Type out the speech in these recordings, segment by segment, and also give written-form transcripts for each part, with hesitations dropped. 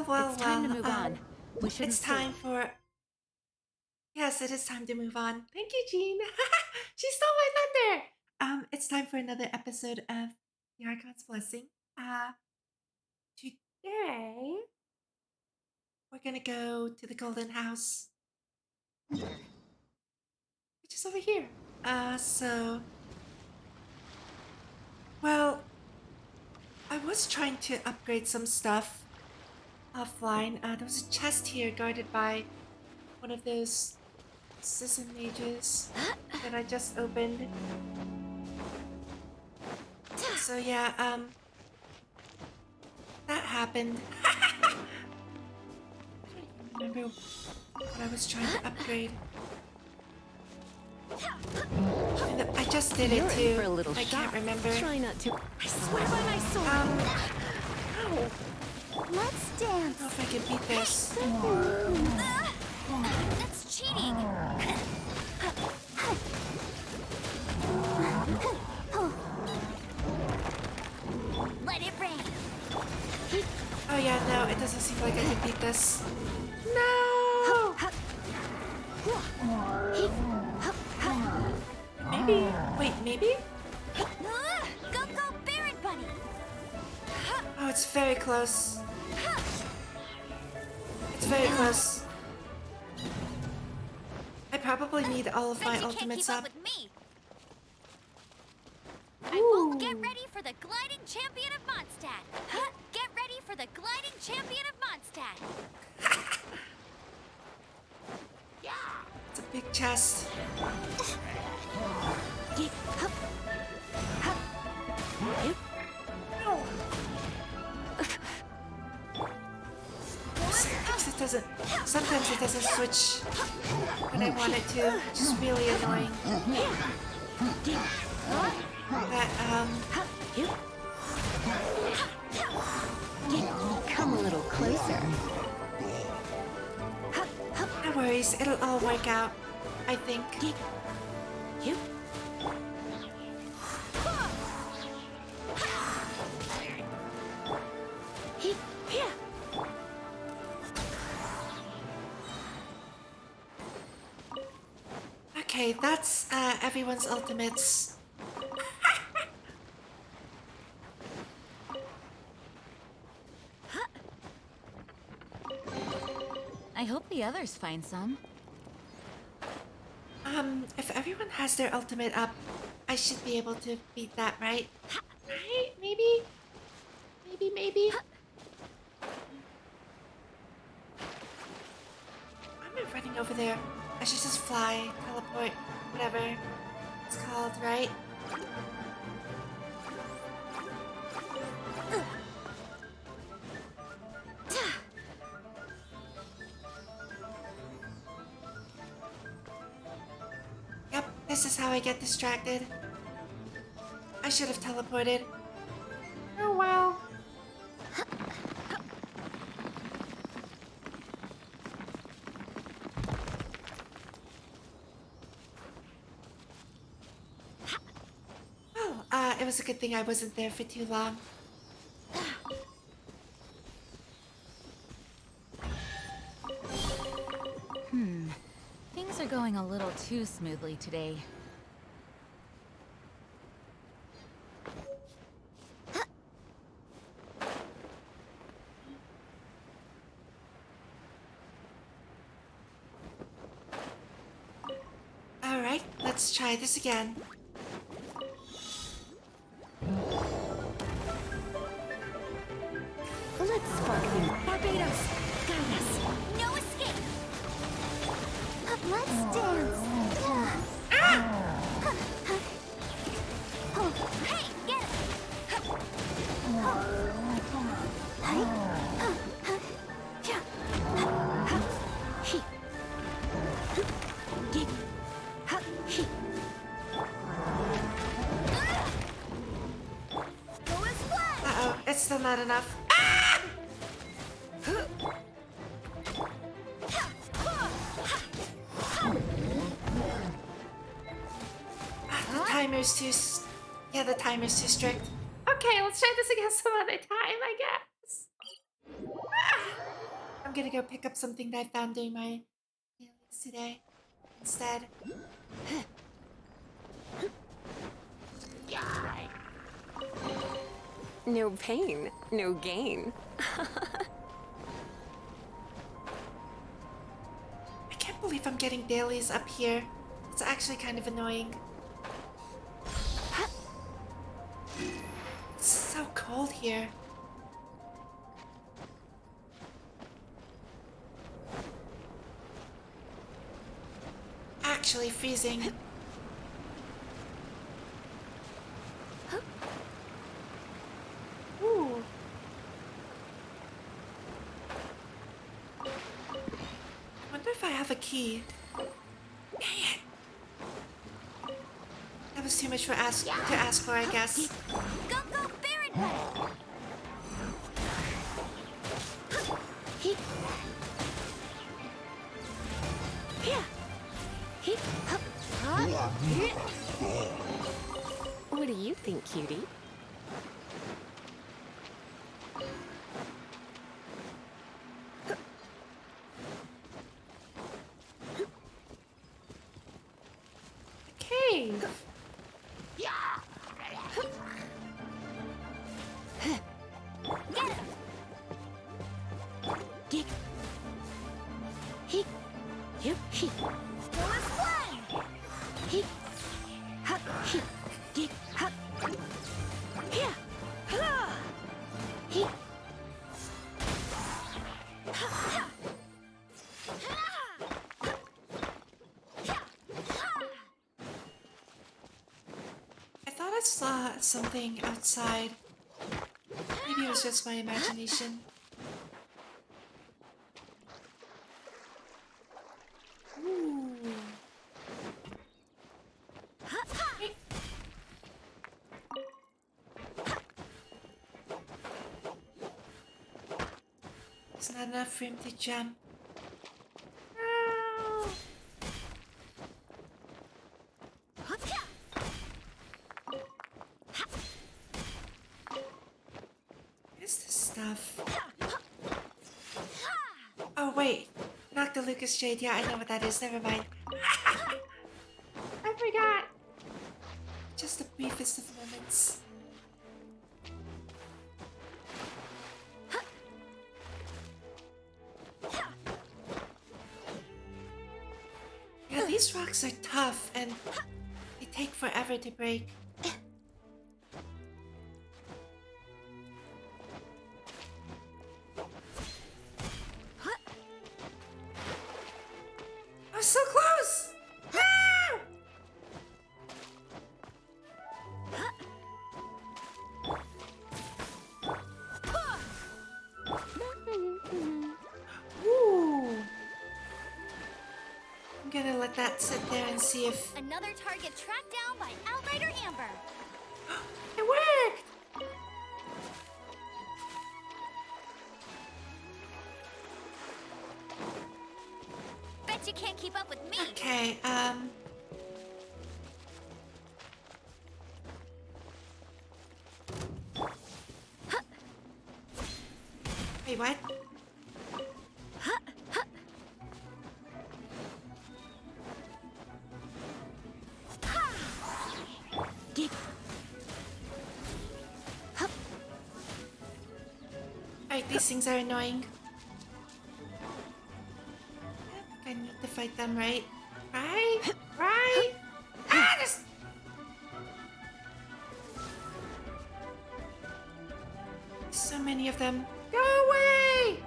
It's time to move on. We shouldn't It's time sleep. for... Yes, it is time to move on. Thank you, Jean. She stole my thunder. It's time for another episode of the Archons Blessing. Today we're gonna go to the Golden House, which is over here. Well, I was trying to upgrade some stuff offline. There was a chest here guarded by one of those Sisson mages that I just opened. So yeah, that happened. I don't even remember what I was trying to upgrade. And I just did You're it in too. for a little I can't shock. remember. Try not to. I swear by my sword. Ow. Let's I don't dance. know if I can beat this. That's cheating. Let it rain. Oh yeah, no, it doesn't seem like I can beat this. No! Maybe. Wait, maybe? Go, Baron Bunny. Oh, it's very close. It's very close. I probably need all of my Bet you can't ultimates keep up. up with me. I won't get ready for the gliding champion of Mondstadt. Get ready for the gliding champion of Mondstadt. It's a big chest. Sometimes it doesn't switch when I want it to, which is really annoying. But, Come a little closer. no worries, it'll all work out, I think. Okay, that's everyone's ultimates. I hope the others find some. If everyone has their ultimate up, I should be able to beat that, right? Right? Maybe? Maybe? Why am I running over there? I should just fly, teleport, whatever it's called, right? Yep, this is how I get distracted. I should have teleported. Oh well. Oh, it was a good thing I wasn't there for too long. Things are going a little too smoothly today. Alright, let's try this again. Let's spark them. Barbados, guide us. No escape. Let's dance. Hey, get it. Go as planned. Uh-oh, it's still not enough. The timer's too strict. Okay, let's try this again some other time, I guess. I'm gonna go pick up something that I found during my dailies today instead. No pain, no gain. I can't believe I'm getting dailies up here. It's actually kind of annoying. It's so cold here. Actually freezing. Ooh. Wonder if I have a key. Dang it. That was too much to ask for, I guess. Go, go, Baron Bunny! What do you think, cutie? Cave. Get him! Force one! I thought I saw something outside. Maybe it was just my imagination. Ooh. There's not enough room to jump. No. Where's this stuff? Oh wait, not the Lucas Jade. Yeah, I know what that is. Never mind. I forgot. Just the briefest of moments. Yeah, these rocks are tough and they take forever to break. I was so close! No! Ooh. I'm gonna let that sit there and see if Another target tracked down by Outrider Amber. it worked! Bet you can't keep up with me. Okay, wait, what? Alright, these things are annoying. I think I need to fight them, right? Right? Right? Ah, there's... so many of them. Go away!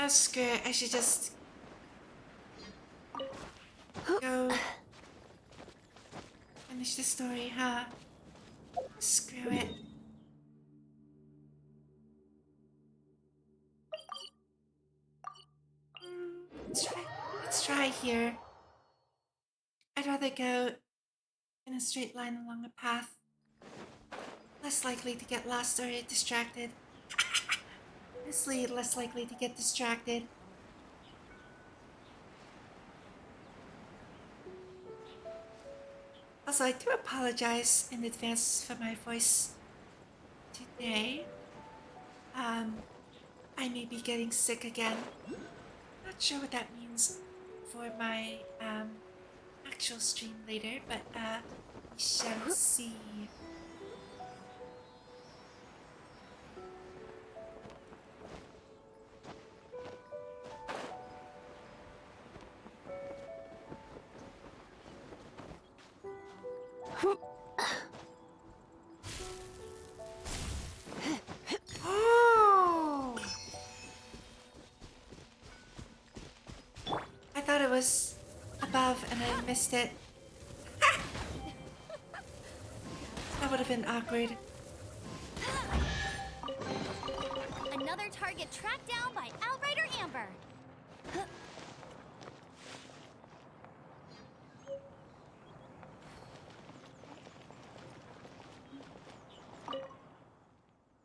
Oh, screw it. I should just go finish the story, huh? Screw it. high here. I'd rather go in a straight line along a path. Less likely to get lost or distracted. Honestly, less likely to get distracted. Also, I do apologize in advance for my voice today. I may be getting sick again. Not sure what that means for my actual stream later, but we shall see. Oh! I thought it was above and I missed it. That would have been awkward. Another target tracked down by Outrider Amber.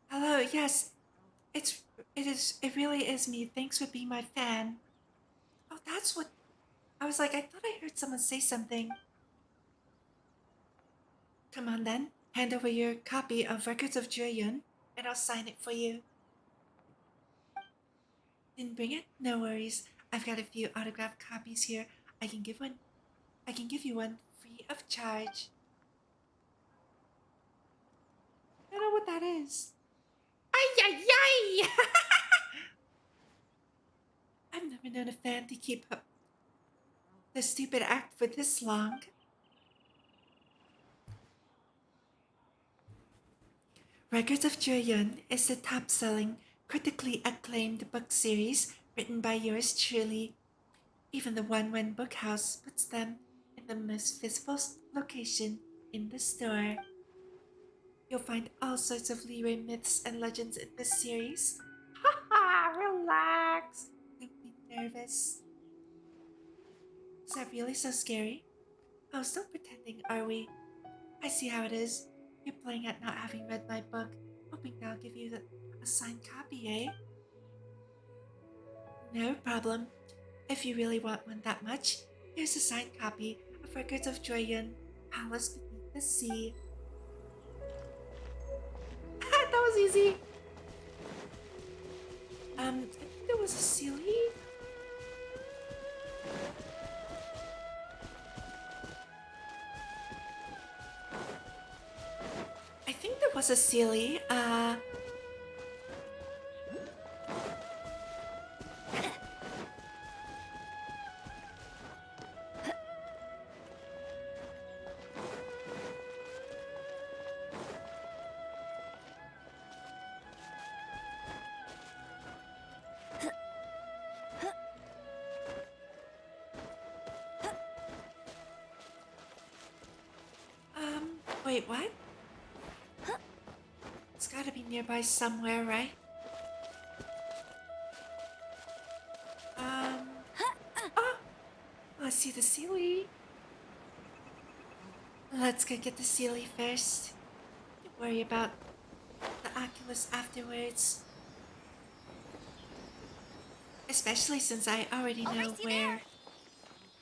Hello, yes. It really is me. Thanks for being my fan. Oh, that's what I was like, I thought I heard someone say something. Come on then. Hand over your copy of Records of Jueyun and I'll sign it for you. Didn't bring it? No worries. I've got a few autographed copies here. I can give you one free of charge. I don't know what that is. Ay ay ay! I've never known a fan to keep up the stupid act for this long. Records of Jueyun is the top-selling, critically acclaimed book series written by yours truly. Even the One Bookhouse puts them in the most visible location in the store. You'll find all sorts of Liyue myths and legends in this series. Haha, relax. Don't be nervous. Is that really so scary? Oh, still pretending, are we? I see how it is. You're playing at not having read my book, hoping that I'll give you a signed copy, eh? No problem. If you really want one that much, here's a signed copy of Records of Jueyun, Palace Beneath the Sea. That was easy. I think there was a Sealy. I think there was a Sealy. Wait, what? It's gotta be nearby somewhere, right? Oh! Let's see the Sealy. Let's go get the Sealy first. Don't worry about the Oculus afterwards. Especially since I already know where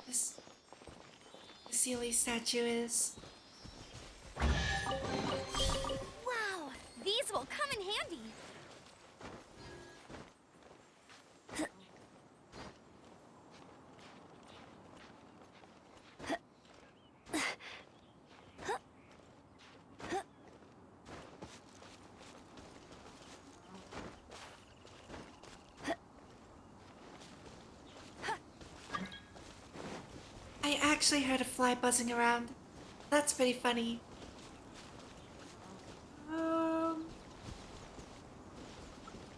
the Sealy statue is. Wow, these will come in handy. I actually heard a fly buzzing around. That's pretty funny.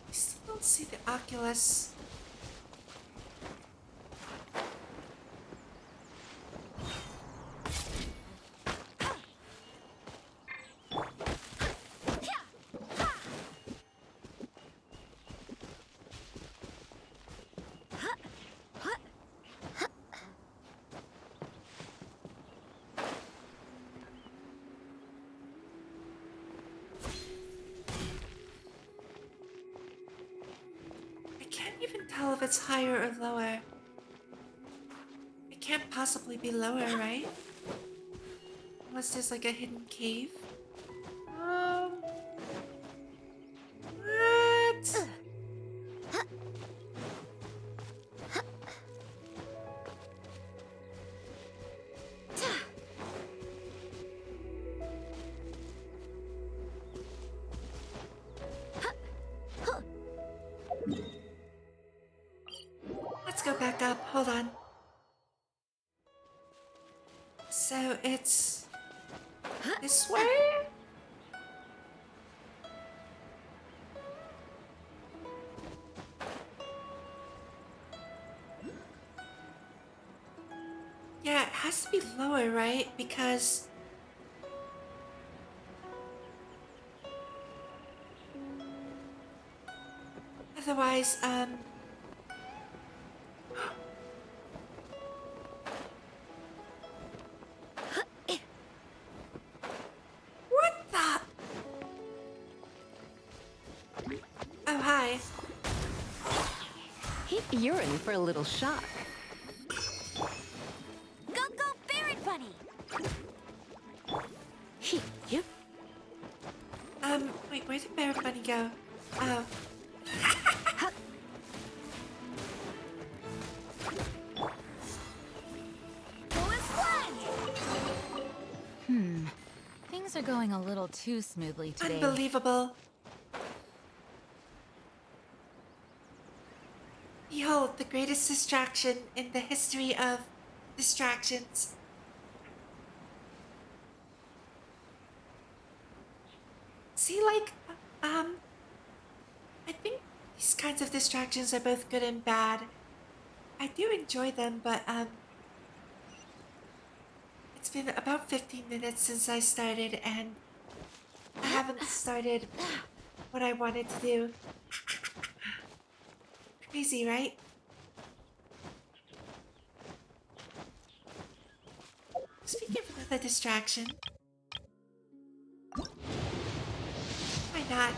I still don't see the Oculus. tell if it's higher or lower. It can't possibly be lower, right? Unless there's like a hidden cave. What? Let's go back up. Hold on. So it's this way? Yeah, it has to be lower, right? Because otherwise, what the? Oh, hi. You're in for a little shock. Go, go, Barret Bunny! Yep. Wait, where did Barret Bunny go? Oh. Go as planned! Things are going a little too smoothly today. Unbelievable. Behold, the greatest distraction in the history of distractions. See, like, I think these kinds of distractions are both good and bad. I do enjoy them, but, it's been about 15 minutes since I started, and I haven't started what I wanted to do. Crazy, right? Speaking of another distraction, why not?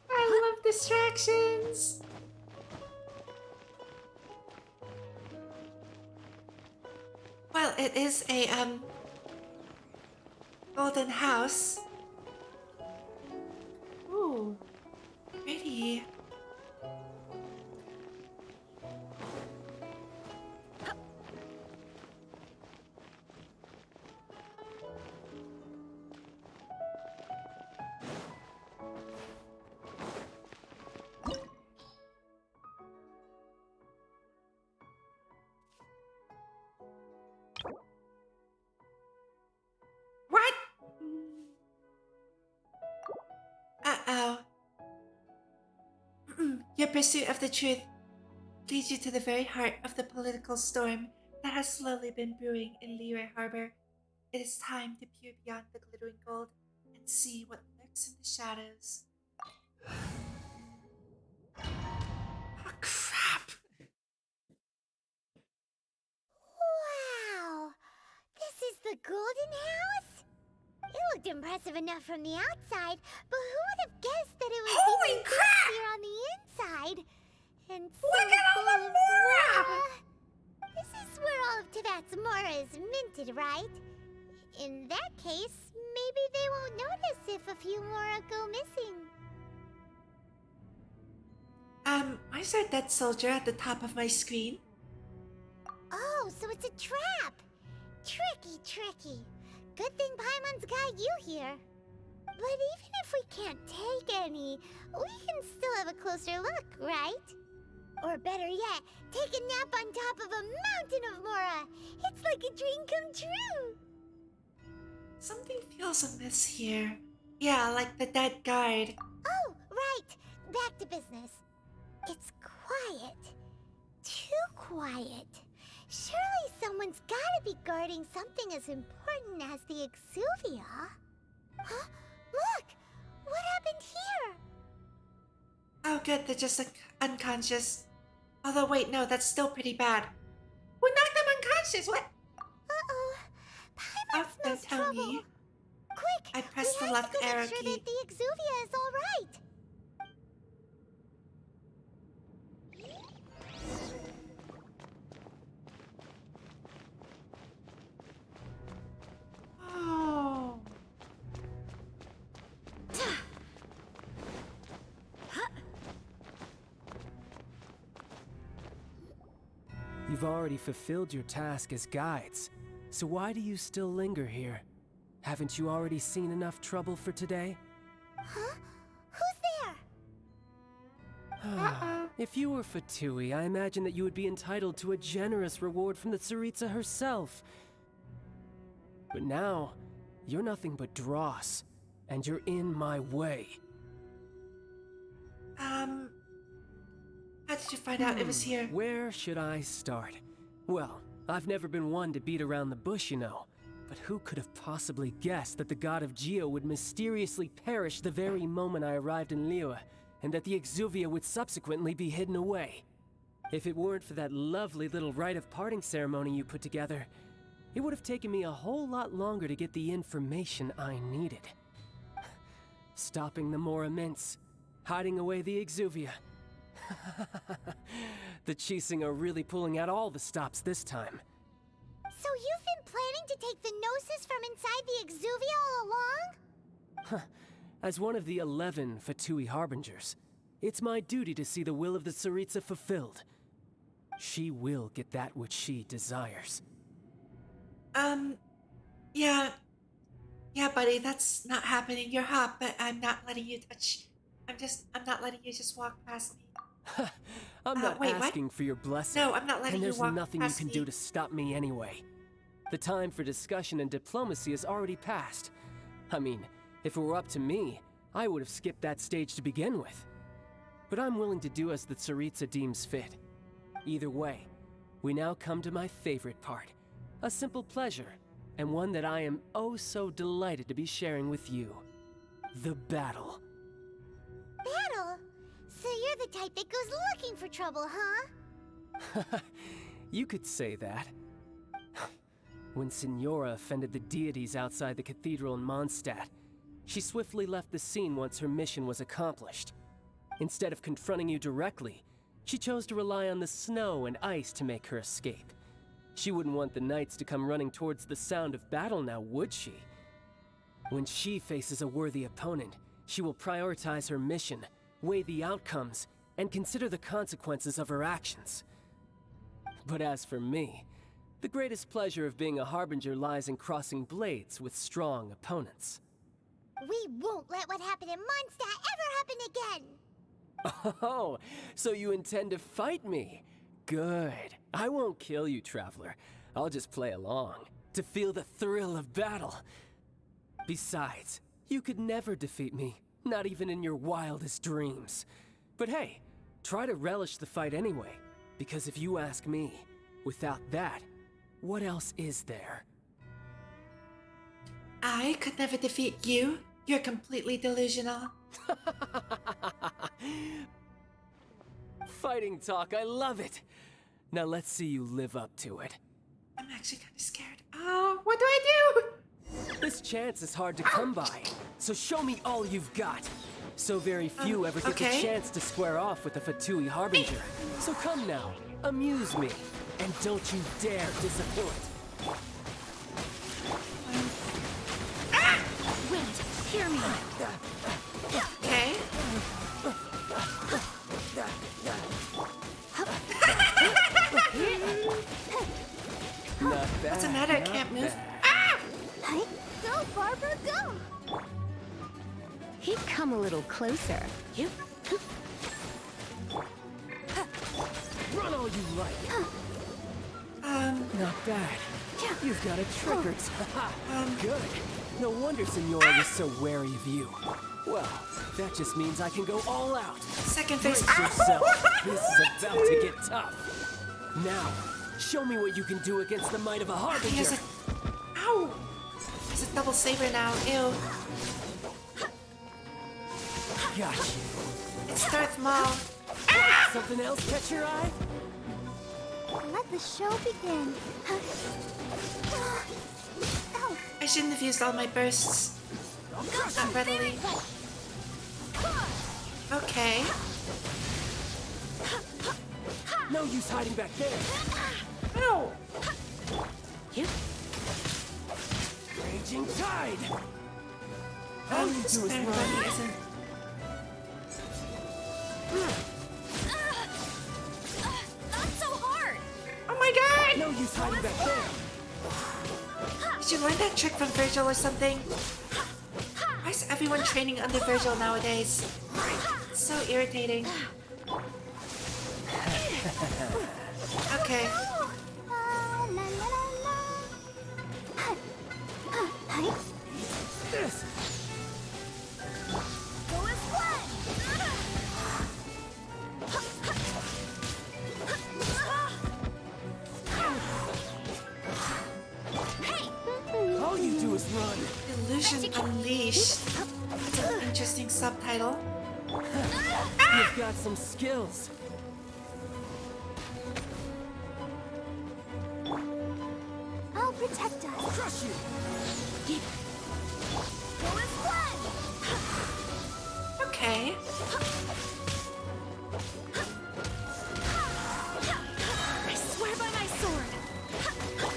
I love distractions. Well, it is a golden house. Ooh, pretty. What? Uh-oh. Your pursuit of the truth leads you to the very heart of the political storm that has slowly been brewing in Liyue Harbor. It is time to peer beyond the glittering gold and see what lurks in the shadows. Oh, crap! Wow! This is the Golden House? It looked impressive enough from the outside, but who would have guessed that it was Holy even crap! here on the inside? And so Look at all the full of Mora! This is where all of Tivat's Mora is minted, right? In that case, maybe they won't notice if a few Mora go missing. Why is there a dead soldier at the top of my screen? Oh, so it's a trap! Tricky, tricky. Good thing Paimon's got you here. But even if we can't take any, we can still have a closer look, right? Or better yet, take a nap on top of a mountain of Mora. It's like a dream come true. Something feels amiss here. Yeah, like the dead guard. Oh, right. Back to business. It's quiet. Too quiet. Surely someone's gotta be guarding something as important as the Exuvia. Huh? Look! What happened here? Oh, good, they're just unconscious. Although, wait, no, that's still pretty bad. Who knocked them unconscious? What? Uh-oh. Oh, Paimon don't smells tell trouble. me. quick! I pressed we the have left to go arrow make sure key. that the Exuvia is all right. Oh. You've already fulfilled your task as guides, so why do you still linger here? Haven't you already seen enough trouble for today? Huh? Who's there? If you were Fatui, I imagine that you would be entitled to a generous reward from the Tsaritsa herself. But now, you're nothing but dross, and you're in my way. How did you find out it was here? Where should I start? Well, I've never been one to beat around the bush, you know. But who could have possibly guessed that the god of Geo would mysteriously perish the very moment I arrived in Liyue, and that the Exuvia would subsequently be hidden away? If it weren't for that lovely little rite of parting ceremony you put together, it would have taken me a whole lot longer to get the information I needed. Stopping the Moraments, hiding away the Exuvia. The Chising are really pulling out all the stops this time. So you've been planning to take the Gnosis from inside the Exuvia all along? As one of the 11 Fatui Harbingers, it's my duty to see the will of the Tsaritsa fulfilled. She will get that which she desires. Yeah. Yeah, buddy, that's not happening. You're hot, but I'm not letting you touch. I'm not letting you just walk past me. I'm not wait, what? asking for your blessing. No, I'm not letting and you there's walk nothing you past can me. do to stop me anyway. The time for discussion and diplomacy has already passed. I mean, if it were up to me, I would have skipped that stage to begin with. But I'm willing to do as the Tsaritsa deems fit. Either way, we now come to my favorite part. A simple pleasure, and one that I am oh so delighted to be sharing with you. The battle. Battle? So you're the type that goes looking for trouble, huh? You could say that. When Signora offended the deities outside the cathedral in Mondstadt, she swiftly left the scene once her mission was accomplished. Instead of confronting you directly, she chose to rely on the snow and ice to make her escape. She wouldn't want the knights to come running towards the sound of battle now, would she? When she faces a worthy opponent, she will prioritize her mission, weigh the outcomes, and consider the consequences of her actions. But as for me, the greatest pleasure of being a Harbinger lies in crossing blades with strong opponents. We won't let what happened in Mondstadt ever happen again! Oh, so you intend to fight me? Good. I won't kill you, Traveler. I'll just play along, to feel the thrill of battle. Besides, you could never defeat me, not even in your wildest dreams. But hey, try to relish the fight anyway, because if you ask me, without that, what else is there? I could never defeat you. You're completely delusional. Fighting talk, I love it. Now let's see you live up to it. I'm actually kind of scared. Oh, what do I do? This chance is hard to come by, so show me all you've got. So very few ever get the chance to square off with a Fatui Harbinger. So come now, amuse me, and don't you dare disappoint. Wait, hear me. Okay. Not bad. What's the matter? I not can't move. bad. Go, Barbara, go! He'd come a little closer. Run all you like. Not bad. You've got a trick or two. Good. No wonder Signora was so wary of you. Well, that just means I can go all out. Second phase. Brace yourself. This is about to get tough. Now, show me what you can do against the might of a He Harbinger. has a... Ow! He's a double saber now. Ew. Got you. It's Darth Maul. Something else catch your eye? Let the show begin. Oh, I shouldn't have used all my bursts. Not readily. Okay. No use hiding back there. Ow! Raging tide. All you This do is bear run. bunny isn't. Not so hard! Oh my god! No use hiding back there. Did you learn that trick from Virgil or something? Why is everyone training under Virgil nowadays? It's so irritating. Okay. This. All you do is run. Illusion Unleashed. That's an interesting subtitle. You've got some skills. I'll protect us. Crush you. Okay. I swear by my sword.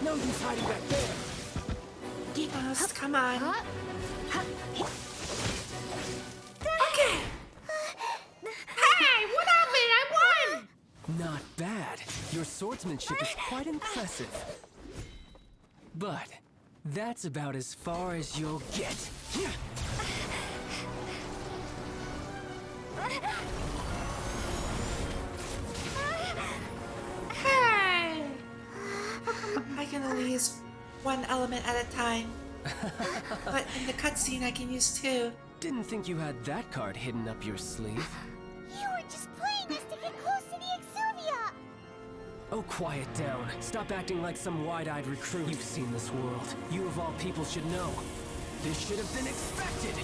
No use hiding back there. Most, come on. Okay. Hey, what happened? I won! Not bad. Your swordsmanship is quite impressive. But that's about as far as you'll get. Hey! I can only use one element at a time. But in the cutscene, I can use two. Didn't think you had that card hidden up your sleeve. You were just playing us to get close to the Exuvia. Oh, quiet down. Stop acting like some wide-eyed recruit. You've seen this world. You of all people should know. This should have been expected.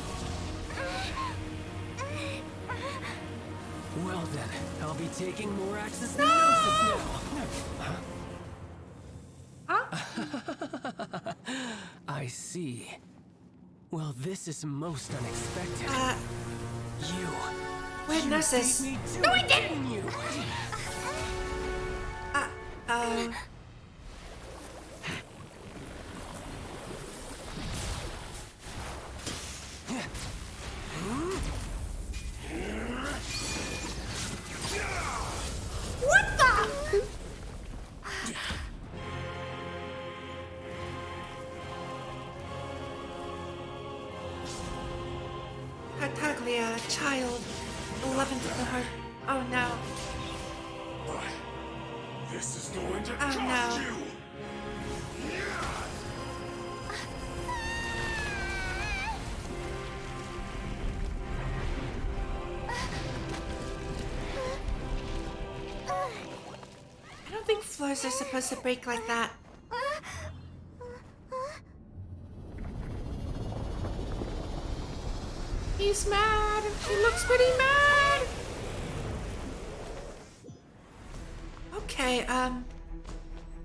Well then, I'll be taking more axes than Gnosis now. Huh? I see. Well, this is most unexpected. You. Where'd Gnosis? Beat me to it, didn't you? What the? Tartaglia, child, 11th of the heart. Oh no. This is going to Oh, cost no. you! I don't think floors are supposed to break like that. He's mad. He looks pretty mad. Okay,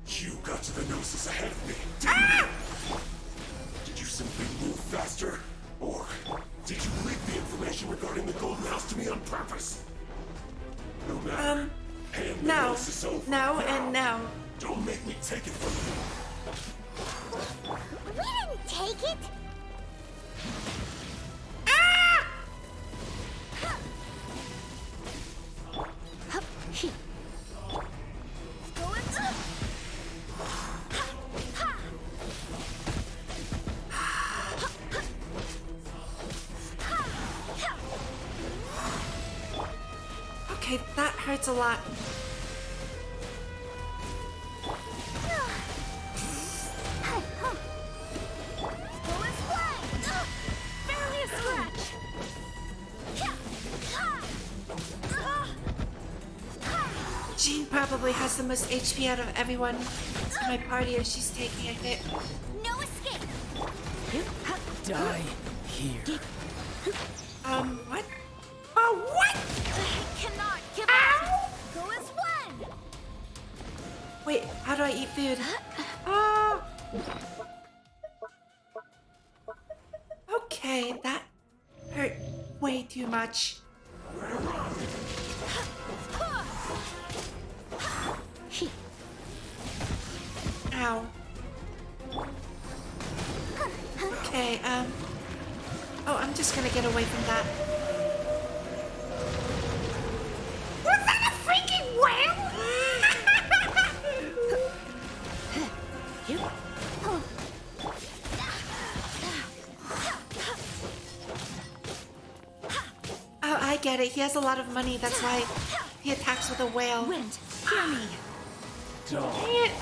You got to the Gnosis ahead of me, Did you simply move faster? Or did you leak the information regarding the Golden House to me on purpose? No matter. Hand the no. Gnosis over No now. and no. Don't make me take it from you. We didn't take it. Okay, that hurts a lot. Barely a scratch. Jean probably has the most HP out of everyone in my party if she's taking a hit. No escape. Die here. What? Oh, what? Cannot give Ow! up. Wait, how do I eat food? Oh! Okay, that hurt way too much. Ow. Okay, oh, I'm just gonna get away from that. Was that a freaking whale? Oh, I get it. He has a lot of money. That's why he attacks with a whale. Wind, hear me. Dang it.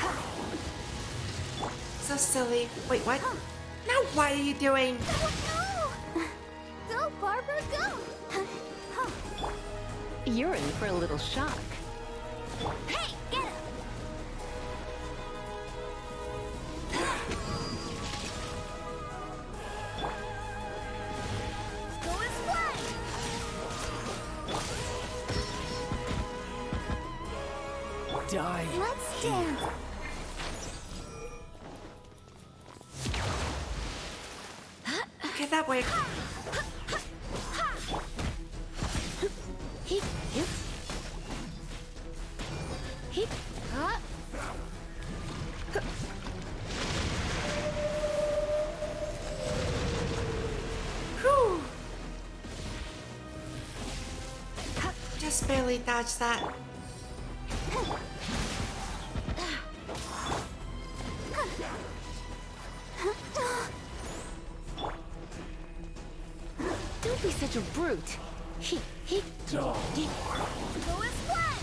So silly. Wait, what? Now what are you doing? Go! Go, Barbara, go! You're in for a little shock. Hey, get up! Go and fly! Die. Let's dance! Okay, that worked. Heep, heep. Heep. Whew. Just barely dodged that. Don't be such a brute. Heep, heep. Go and fly!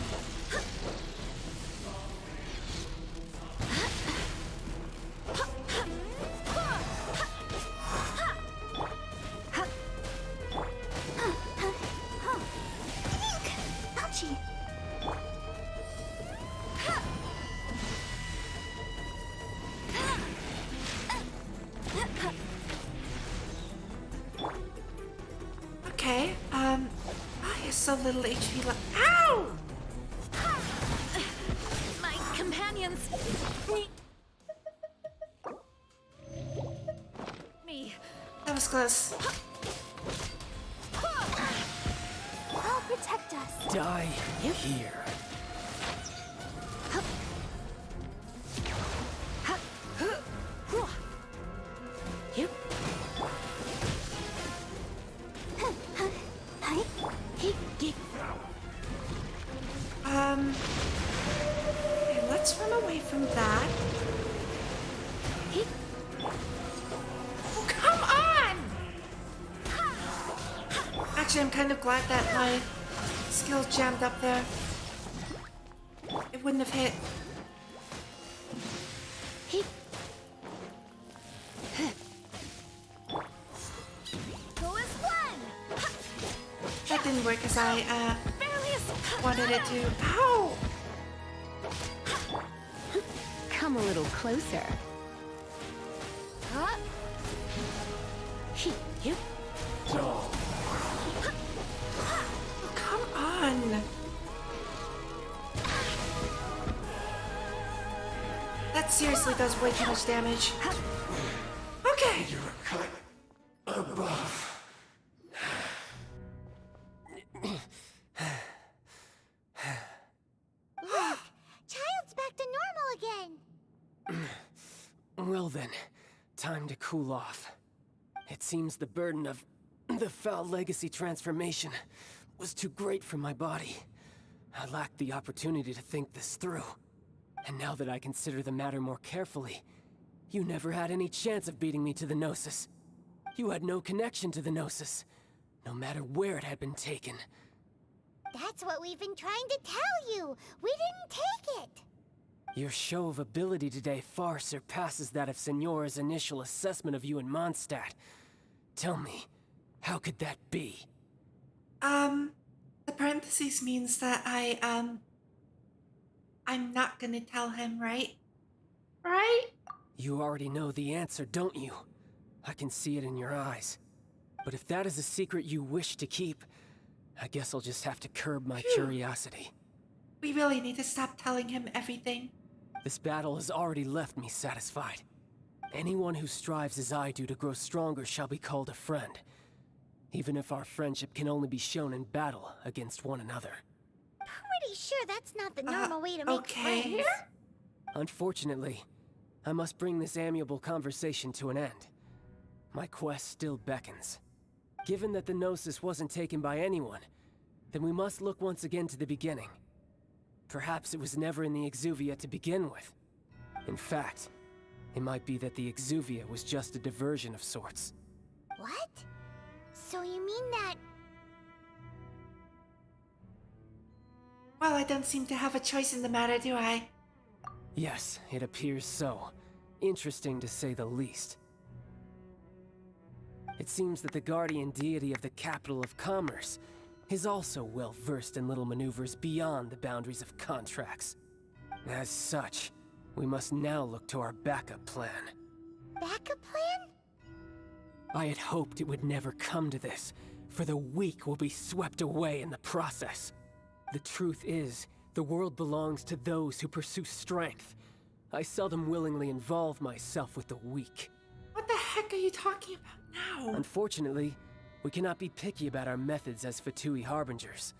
Ouchie! Okay, oh, he has so little HP left. Ow! My companions me. That was close. I'll protect us. Die here. Heep. Heep, heep. Okay, let's run away from that. Heep. Oh, come on! Actually, I'm kind of glad that my skill jammed up there. It wouldn't have hit. Heep. Go and fly! That didn't work as I wanted it to. Ow! Come a little closer. Heep, heep. Oh, come on! That seriously does way too much damage. Okay! You're a cut above. Look! Child's back to normal again! Well then, time to cool off. It seems the burden of the foul legacy transformation was too great for my body. I lacked the opportunity to think this through. And now that I consider the matter more carefully, you never had any chance of beating me to the Gnosis. You had no connection to the Gnosis, no matter where it had been taken. That's what we've been trying to tell you! We didn't take it! Your show of ability today far surpasses that of Signora's initial assessment of you in Mondstadt. Tell me, how could that be? The parentheses means that I'm not gonna tell him, right? Right? You already know the answer, don't you? I can see it in your eyes. But if that is a secret you wish to keep, I guess I'll just have to curb my curiosity. We really need to stop telling him everything. This battle has already left me satisfied. Anyone who strives as I do to grow stronger shall be called a friend, even if our friendship can only be shown in battle against one another. Pretty sure that's not the normal way to make friends. Unfortunately, I must bring this amiable conversation to an end. My quest still beckons. Given that the Gnosis wasn't taken by anyone, then we must look once again to the beginning. Perhaps it was never in the Exuvia to begin with. In fact, it might be that the Exuvia was just a diversion of sorts. What? So you mean that... Well, I don't seem to have a choice in the matter, do I? Yes, it appears so. Interesting to say the least. It seems that the guardian deity of the capital of commerce is also well versed in little maneuvers beyond the boundaries of contracts. As such, we must now look to our backup plan. Backup plan? I had hoped it would never come to this, for the weak will be swept away in the process. The truth is, the world belongs to those who pursue strength. I seldom willingly involve myself with the weak. What the heck are you talking about now? Unfortunately, we cannot be picky about our methods as Fatui Harbingers.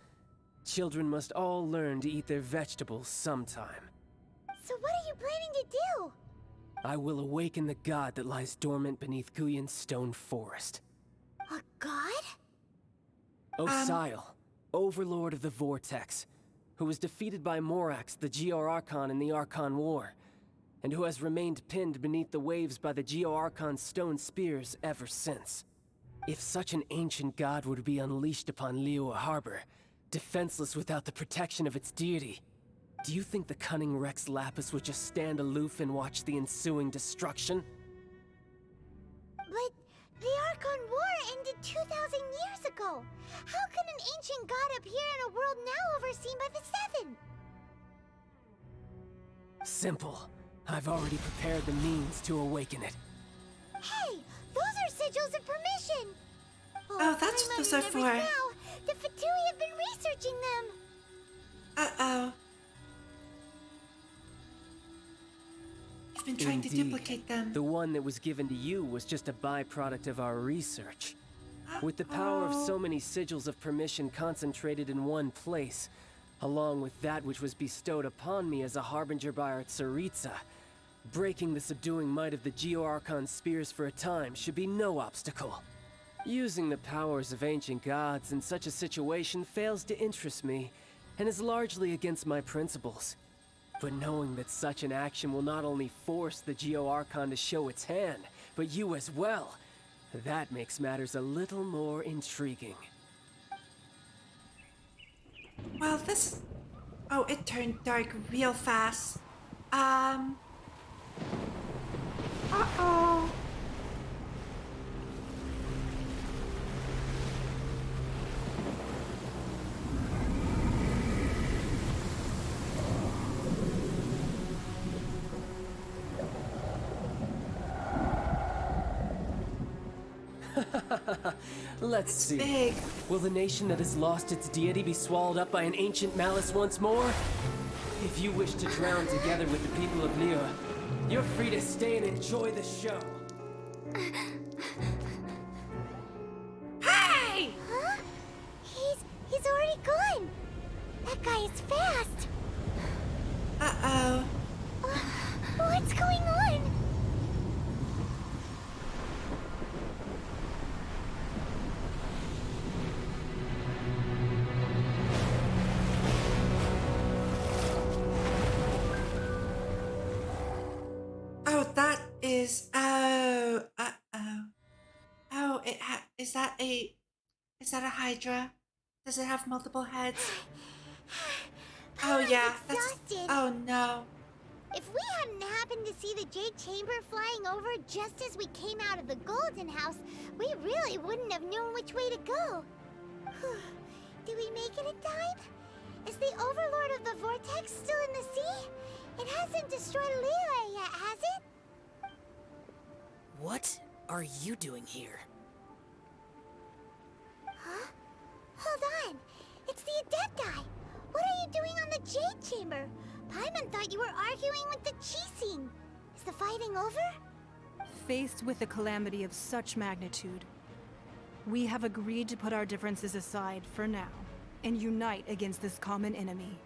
Children must all learn to eat their vegetables sometime. So what are you planning to do? I will awaken the god that lies dormant beneath Guyon's stone forest. A god? Osial, overlord of the Vortex, who was defeated by Morax, the Geo-Archon in the Archon War, and who has remained pinned beneath the waves by the Geo-Archon's stone spears ever since. If such an ancient god were to be unleashed upon Liyue Harbor, defenseless without the protection of its deity, do you think the cunning Rex Lapis would just stand aloof and watch the ensuing destruction? But the Archon War ended 2,000 years ago. How can an ancient god appear in a world now overseen by the Seven? Simple. I've already prepared the means to awaken it. Hey, those are sigils of permission. Oh, that's what those are for. Now, the Fatui have been researching them. Uh-oh. You've been trying to Indeed. duplicate them. The one that was given to you was just a byproduct of our research. With the power of so many sigils of permission concentrated in one place, along with that which was bestowed upon me as a harbinger by our Tsaritsa, breaking the subduing might of the Geo-Archon spears for a time should be no obstacle. Using the powers of ancient gods in such a situation fails to interest me, and is largely against my principles. But knowing that such an action will not only force the Geo-Archon to show its hand, but you as well, that makes matters a little more intriguing. Well, this... Oh, it turned dark real fast. Uh-oh. Let's see. Big. Will the nation that has lost its deity be swallowed up by an ancient malice once more? If you wish to drown together with the people of Liyue, you're free to stay and enjoy the show. Hey! Huh? He's already gone. That guy is fast. Uh-oh. What's going on? Oh, that is... Oh, uh-oh. Oh, is that a Hydra? Does it have multiple heads? Oh, yeah. Exhausted. Oh, no. If we hadn't happened to see the Jade Chamber flying over just as we came out of the Golden House, we really wouldn't have known which way to go. Did we make it in time? Is the Overlord of the Vortex still in the sea? It hasn't destroyed Liyue yet, has it? What are you doing here? Huh? Hold on. It's the Adepti. What are you doing on the Jade Chamber? Paimon thought you were arguing with the Chising. Is the fighting over? Faced with a calamity of such magnitude, we have agreed to put our differences aside for now and unite against this common enemy.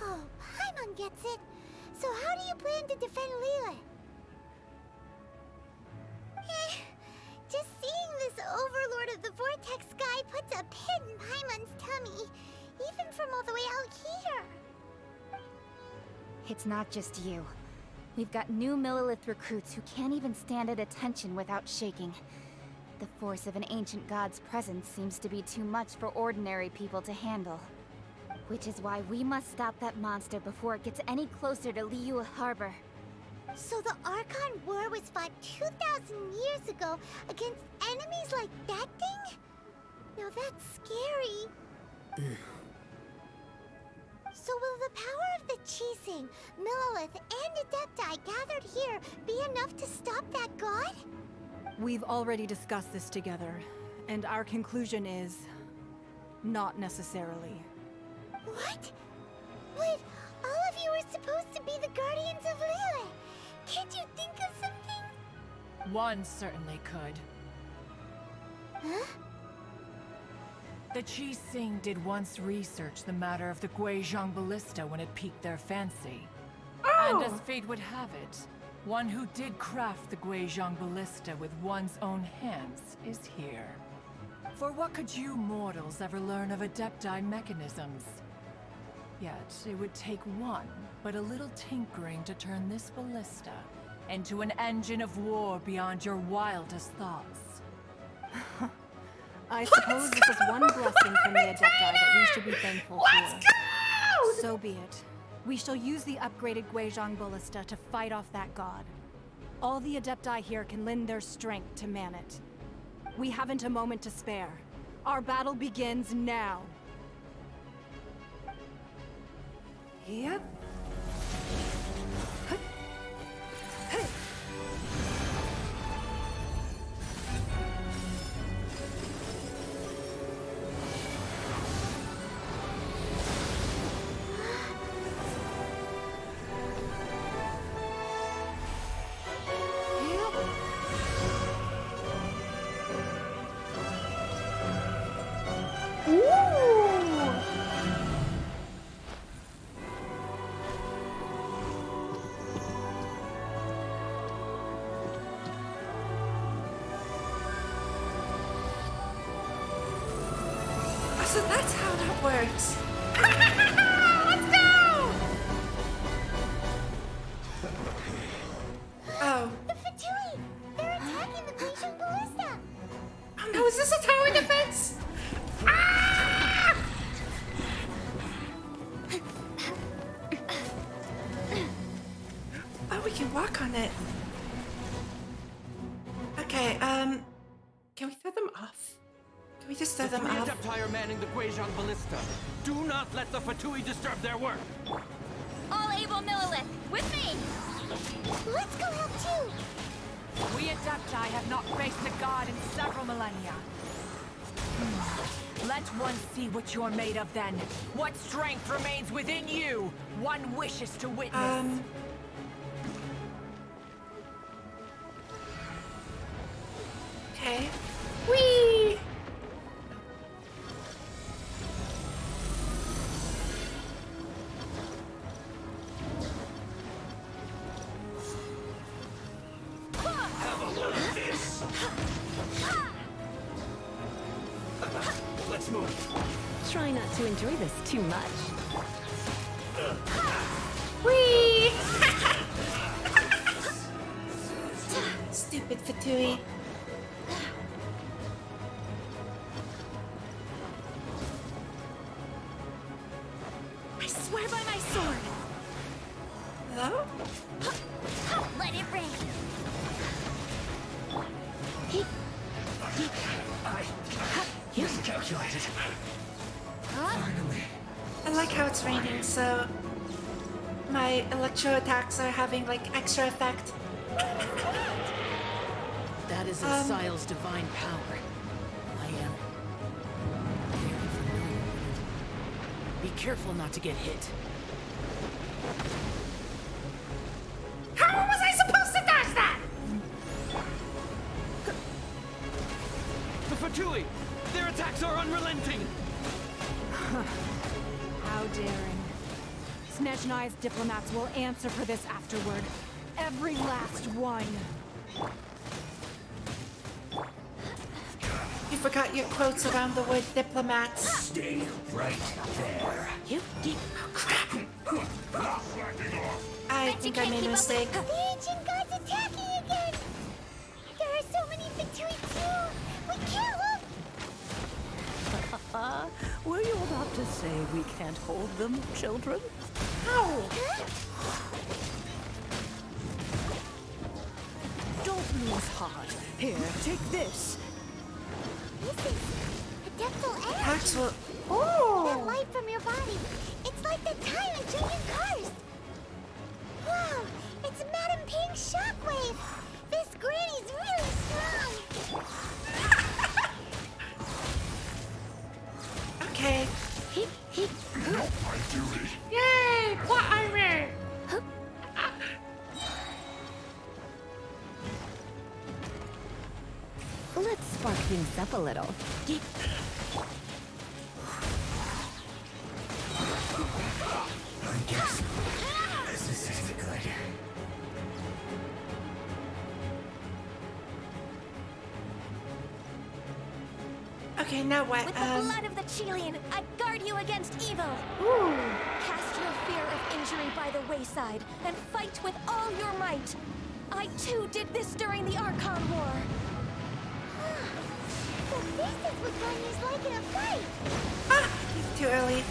Oh, Paimon gets it. So how do you plan to defend Liyue? Just seeing this Overlord of the Vortex guy puts a pit in Paimon's tummy, even from all the way out here. It's not just you. We've got new Millilith recruits who can't even stand at attention without shaking. The force of an ancient god's presence seems to be too much for ordinary people to handle. Which is why we must stop that monster before it gets any closer to Liyue Harbor. So the Archon War was fought 2,000 years ago against enemies like that thing? Now that's scary. So will the power of the Chising, Millilith, and Adepti gathered here be enough to stop that god? We've already discussed this together, and our conclusion is... not necessarily. What? But all of you are supposed to be the guardians of Liyue. Can't you think of something? One certainly could. Huh? The Chising did once research the matter of the Guizhong Ballista when it piqued their fancy. And as fate would have it, one who did craft the Guizhong Ballista with one's own hands is here. For what could you mortals ever learn of Adepti mechanisms? Yet, it would take one, but a little tinkering to turn this ballista into an engine of war beyond your wildest thoughts. I suppose this is one blessing from the Adepti that we should be thankful for. So be it. We shall use the upgraded Guizhong Ballista to fight off that god. All the Adepti here can lend their strength to man it. We haven't a moment to spare. Our battle begins now. Yep. So that's how that works. Let's go! Oh. The Fatui! They're attacking the Guizhong Ballista! Oh no, is this a tower defense? Ah! Oh, we can walk on it. Okay, can we throw them off? Can we just throw them off? The Adepti are manning the Guizhong Ballista. Do not let the Fatui disturb their work. All able Millilith, with me! Let's go help too! We Adepti have not faced a god in several millennia. Let one see what you're made of then. What strength remains within you, one wishes to witness. Okay. Whee! Have a look at this. Let's move. Try not to enjoy this too much. Whee! Stupid Fatui. I swear by my sword! Hello? Let it rain! I miscalculated. Finally. I like how it's raining, so my electro attacks are having like extra effect. That is Sile's divine power. I am very familiar with it. Be careful not to get hit. How was I supposed to dodge that? The Fatui! Their attacks are unrelenting! How daring. Snezhnai's diplomats will answer for this afterward. Every last one. You forgot your quotes around the word diplomats. Stay right there. Oh crap. I think I made a mistake. The ancient gods attacking again! There are so many Fatui too! We can't hold... Were you about to say we can't hold them, children? Ow! Don't lose heart. Here, take this. This is adeptal energy. Attacks will... That Oh! light from your body. It's like the time in Julian Cars. Wow, it's Madame Ping's shockwave. This granny's really strong. Okay. My duty. Yay! Plot armor! Let's spark things up a little. I guess this isn't good. Okay, now what? With the blood of the Chilean, I guard you against evil. Ooh. Cast your fear of injury by the wayside and fight with all your might. I too did this during the Archon War. So this is what Ganya's like in a fight. Ah! Too early.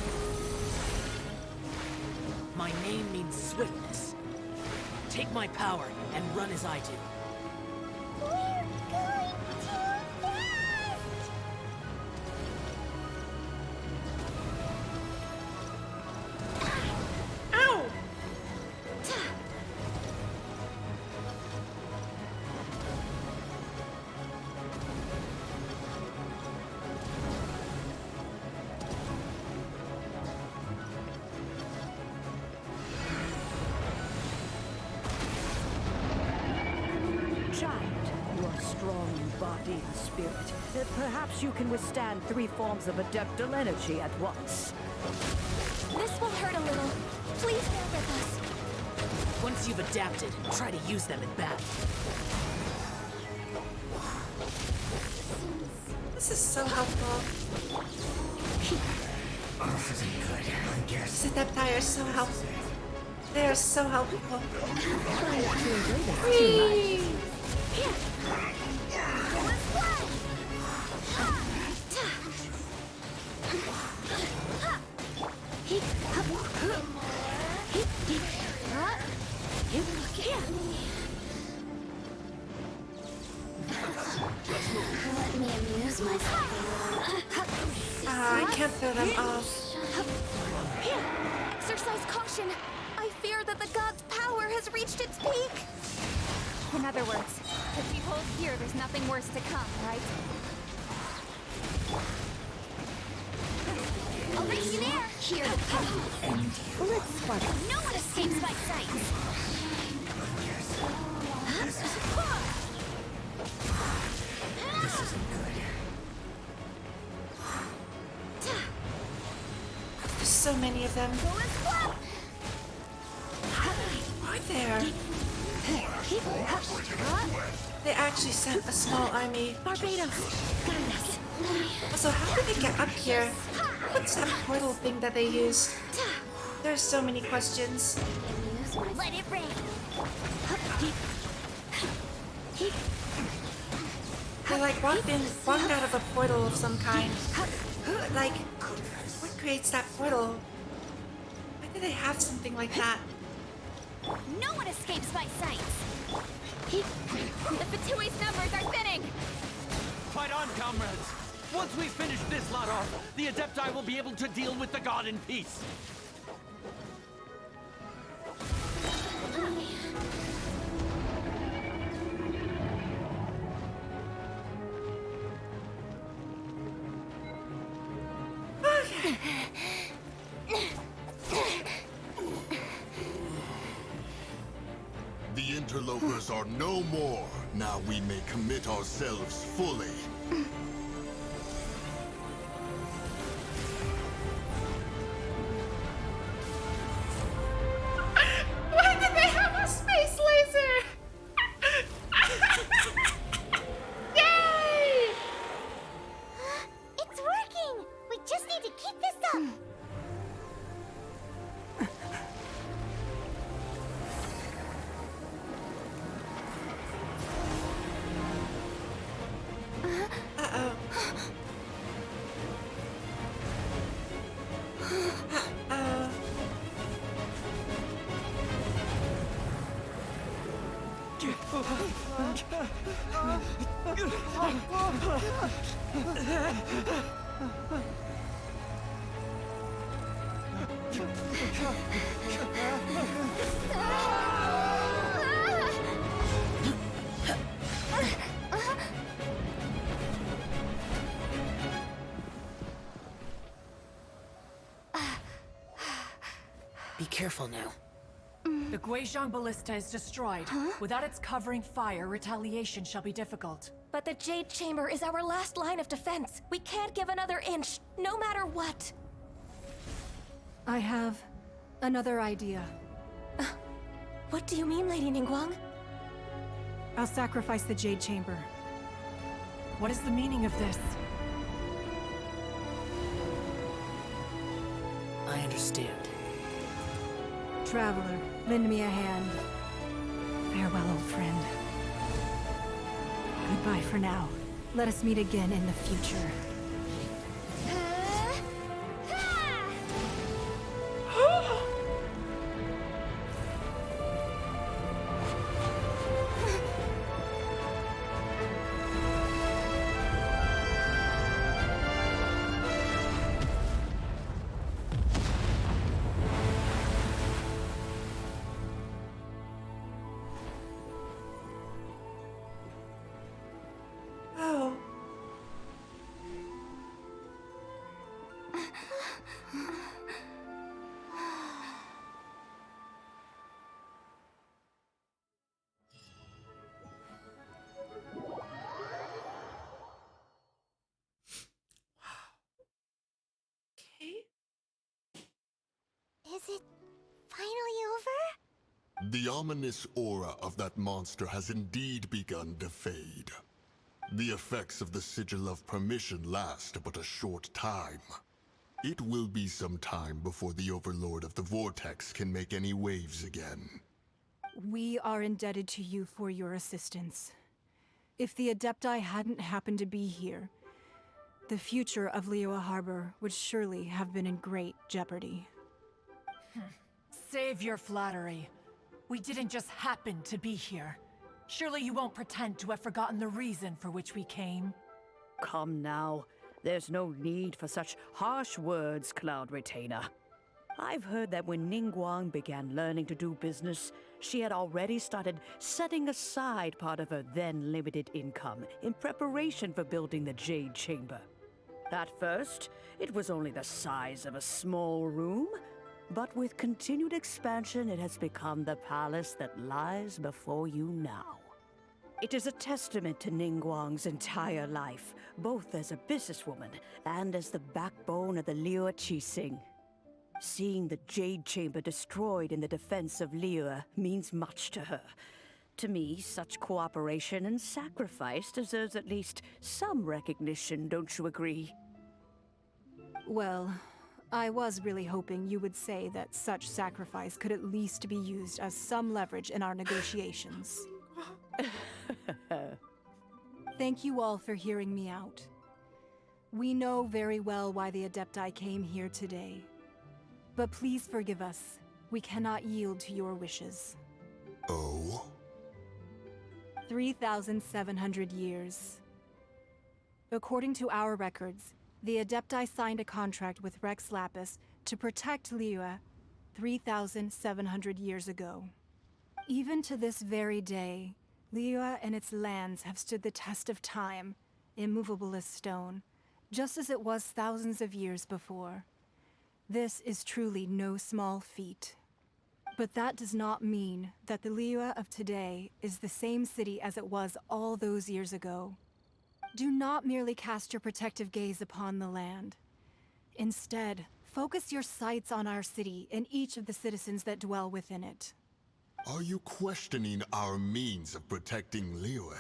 My name means swiftness. Take my power and run as I do. We're going too fast. Ow! Child, you are strong in body and spirit. Perhaps you can withstand 3 forms of adeptal energy at once. This will hurt a little. Please bear with us. Once you've adapted, try to use them in battle. This is so helpful. This isn't good, I guess. These adepti are so helpful. They are so helpful. Try not to enjoy this too much. Let me amuse myself. I can't throw them off. Exercise caution. I fear that the god's power has reached its peak. In other words, if we hold here, there's nothing worse to come, right? I'll meet you there. Here. Let's spark. No one escapes my sight. This isn't good. There's so many of them. Why there? They actually sent a small army. Also, how did they get up here? What's that portal thing that they used? There's so many questions. Let it rain. They like walked out of a portal of some kind. But like, what creates that portal? Why do they have something like that? No one escapes my sight. The Fatui's numbers are thinning. Fight on, comrades! Once we finish this lot off, the Adepti will be able to deal with the god in peace. The interlopers are no more. Now we may commit ourselves fully. Why did they have a space laser? Yay! It's working! We just need to keep this up! Uh-oh. Uh-oh. Be careful now. The Guizhong Ballista is destroyed. Without its covering fire, retaliation shall be difficult. But the Jade Chamber is our last line of defense. We can't give another inch, no matter what. I have another idea. What do you mean, Lady Ningguang? I'll sacrifice the Jade Chamber. What is the meaning of this? I understand. Traveler, lend me a hand. Farewell, old friend. Goodbye for now. Let us meet again in the future. Oh. Okay. Is it finally over? The ominous aura of that monster has indeed begun to fade. The effects of the Sigil of Permission last but a short time. It will be some time before the Overlord of the Vortex can make any waves again. We are indebted to you for your assistance. If the Adepti hadn't happened to be here, the future of Liyue Harbor would surely have been in great jeopardy. Save your flattery. We didn't just happen to be here. Surely you won't pretend to have forgotten the reason for which we came. Come now. There's no need for such harsh words, Cloud Retainer. I've heard that when Ningguang began learning to do business, she had already started setting aside part of her then limited income in preparation for building the Jade Chamber. At first, it was only the size of a small room, but with continued expansion, it has become the palace that lies before you now. It is a testament to Ningguang's entire life, both as a businesswoman and as the backbone of the Liyue Qixing. Seeing the Jade Chamber destroyed in the defense of Liyue means much to her. To me, such cooperation and sacrifice deserves at least some recognition, don't you agree? Well, I was really hoping you would say that such sacrifice could at least be used as some leverage in our negotiations. Thank you all for hearing me out. We know very well why the Adepti came here today. But please forgive us. We cannot yield to your wishes. Oh? 3,700 years. According to our records, the Adepti signed a contract with Rex Lapis to protect Liyue 3,700 years ago. Even to this very day, Liyue and its lands have stood the test of time, immovable as stone, just as it was thousands of years before. This is truly no small feat. But that does not mean that the Liyue of today is the same city as it was all those years ago. Do not merely cast your protective gaze upon the land. Instead, focus your sights on our city and each of the citizens that dwell within it. Are you questioning our means of protecting Liyue?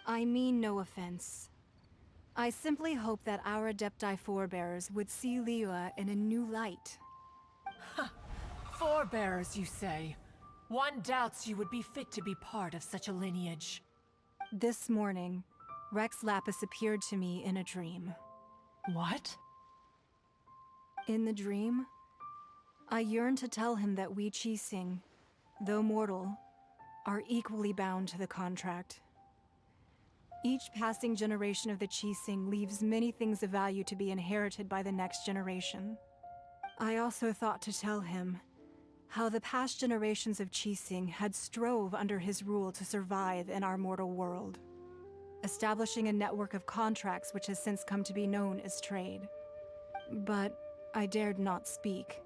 I mean no offense. I simply hope that our Adepti forebears would see Liyue in a new light. Forebearers, you say? One doubts you would be fit to be part of such a lineage. This morning, Rex Lapis appeared to me in a dream. What? In the dream, I yearned to tell him that we Qixing, though mortal, are equally bound to the contract. Each passing generation of the Qixing leaves many things of value to be inherited by the next generation. I also thought to tell him how the past generations of Qixing had strove under his rule to survive in our mortal world, establishing a network of contracts which has since come to be known as trade. But I dared not speak.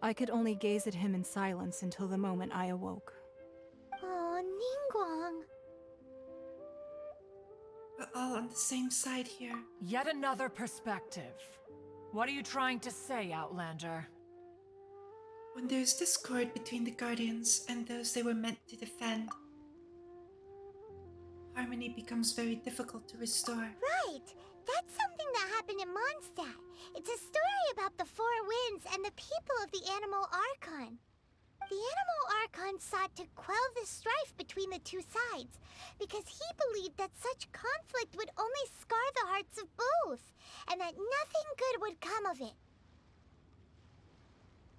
I could only gaze at him in silence until the moment I awoke. Oh, Ningguang. We're all on the same side here. Yet another perspective. What are you trying to say, Outlander? When there's discord between the Guardians and those they were meant to defend, harmony becomes very difficult to restore. Right! That's something that happened in Mondstadt. It's a story about the Four Winds and the people of the Animal Archon. The Animal Archon sought to quell the strife between the two sides, because he believed that such conflict would only scar the hearts of both, and that nothing good would come of it.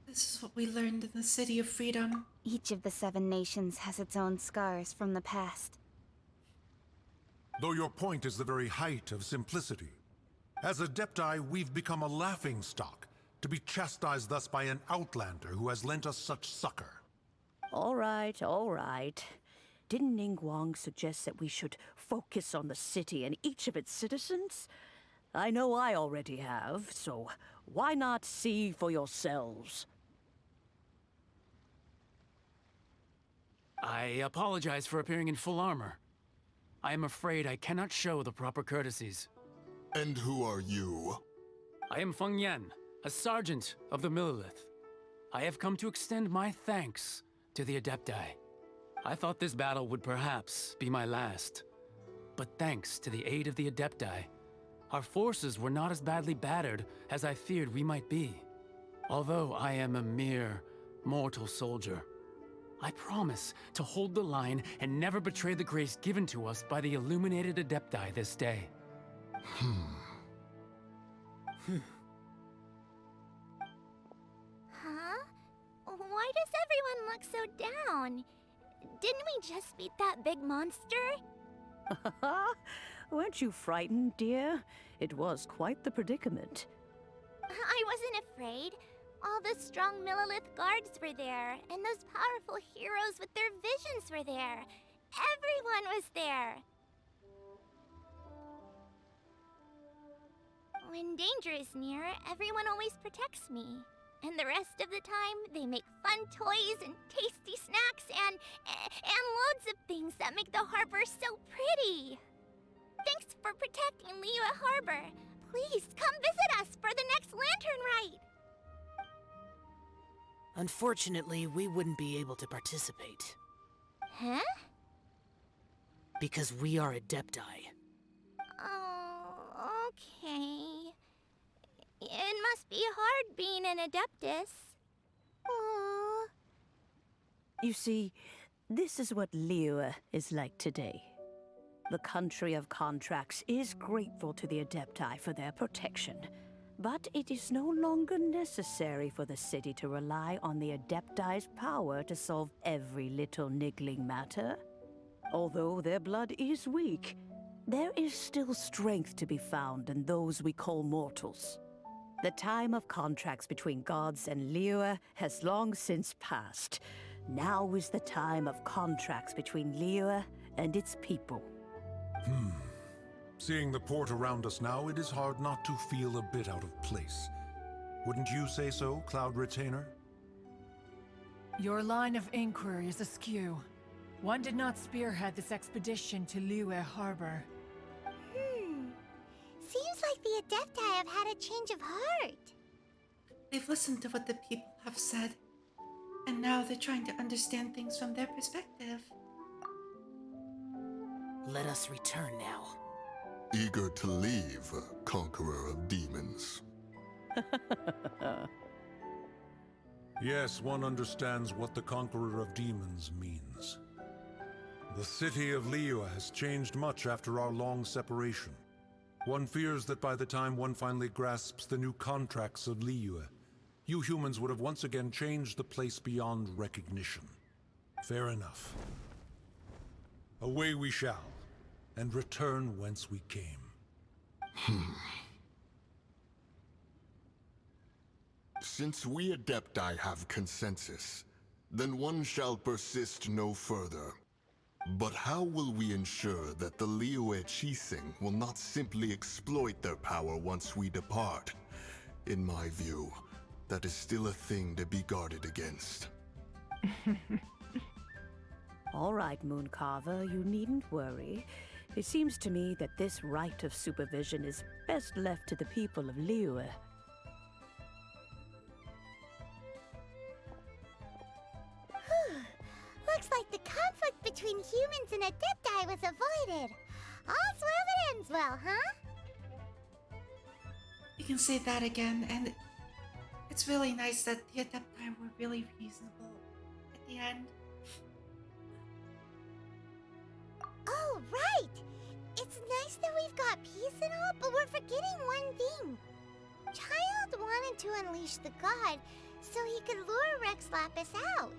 This is what we learned in the City of Freedom. Each of the 7 nations has its own scars from the past. Though your point is the very height of simplicity. As Adepti, we've become a laughingstock, to be chastised thus by an outlander who has lent us such succor. All right, all right. Didn't Ningguang suggest that we should focus on the city and each of its citizens? I know I already have, so why not see for yourselves? I apologize for appearing in full armor. I am afraid I cannot show the proper courtesies. And who are you? I am Feng Yan, a sergeant of the Millelith. I have come to extend my thanks to the Adepti. I thought this battle would perhaps be my last. But thanks to the aid of the Adepti, our forces were not as badly battered as I feared we might be. Although I am a mere mortal soldier, I promise to hold the line and never betray the grace given to us by the illuminated Adepti this day. Huh? Why does everyone look so down? Didn't we just beat that big monster? Weren't you frightened, dear? It was quite the predicament. I wasn't afraid. All the strong Millelith guards were there, and those powerful heroes with their visions were there. Everyone was there. When danger is near, everyone always protects me. And the rest of the time, they make fun toys and tasty snacks and loads of things that make the harbor so pretty. Thanks for protecting Liyue Harbor. Please come visit us for the next lantern rite. Unfortunately, we wouldn't be able to participate. Huh? Because we are Adepti. Oh, okay. It must be hard being an Adeptus. Aww. You see, this is what Liyue is like today. The country of contracts is grateful to the Adepti for their protection, but it is no longer necessary for the city to rely on the Adepti's power to solve every little niggling matter. Although their blood is weak, there is still strength to be found in those we call mortals. The time of contracts between gods and Liyue has long since passed. Now is the time of contracts between Liyue and its people. Seeing the port around us now, it is hard not to feel a bit out of place. Wouldn't you say so, Cloud Retainer? Your line of inquiry is askew. One did not spearhead this expedition to Liyue Harbor. Seems like the Adepti have had a change of heart. They've listened to what the people have said, and now they're trying to understand things from their perspective. Let us return now. Eager to leave, conqueror of demons. Yes, one understands what the Conqueror of Demons means. The city of Liyue has changed much after our long separation. One fears that by the time one finally grasps the new contracts of Liyue, you humans would have once again changed the place beyond recognition. Fair enough. Away we shall, and return whence we came. Since we Adepti have consensus, then one shall persist no further. But how will we ensure that the Liyue Chising will not simply exploit their power once we depart? In my view, that is still a thing to be guarded against. All right, Mooncarver, you needn't worry. It seems to me that this right of supervision is best left to the people of Liyue. Looks like the conflict between humans and Adepti was avoided. All's well that ends well, huh? You can say that again, and it's really nice that the Adepti were really reasonable at the end. Oh, right! It's nice that we've got peace and all, but we're forgetting one thing. Child wanted to unleash the god so he could lure Rex Lapis out.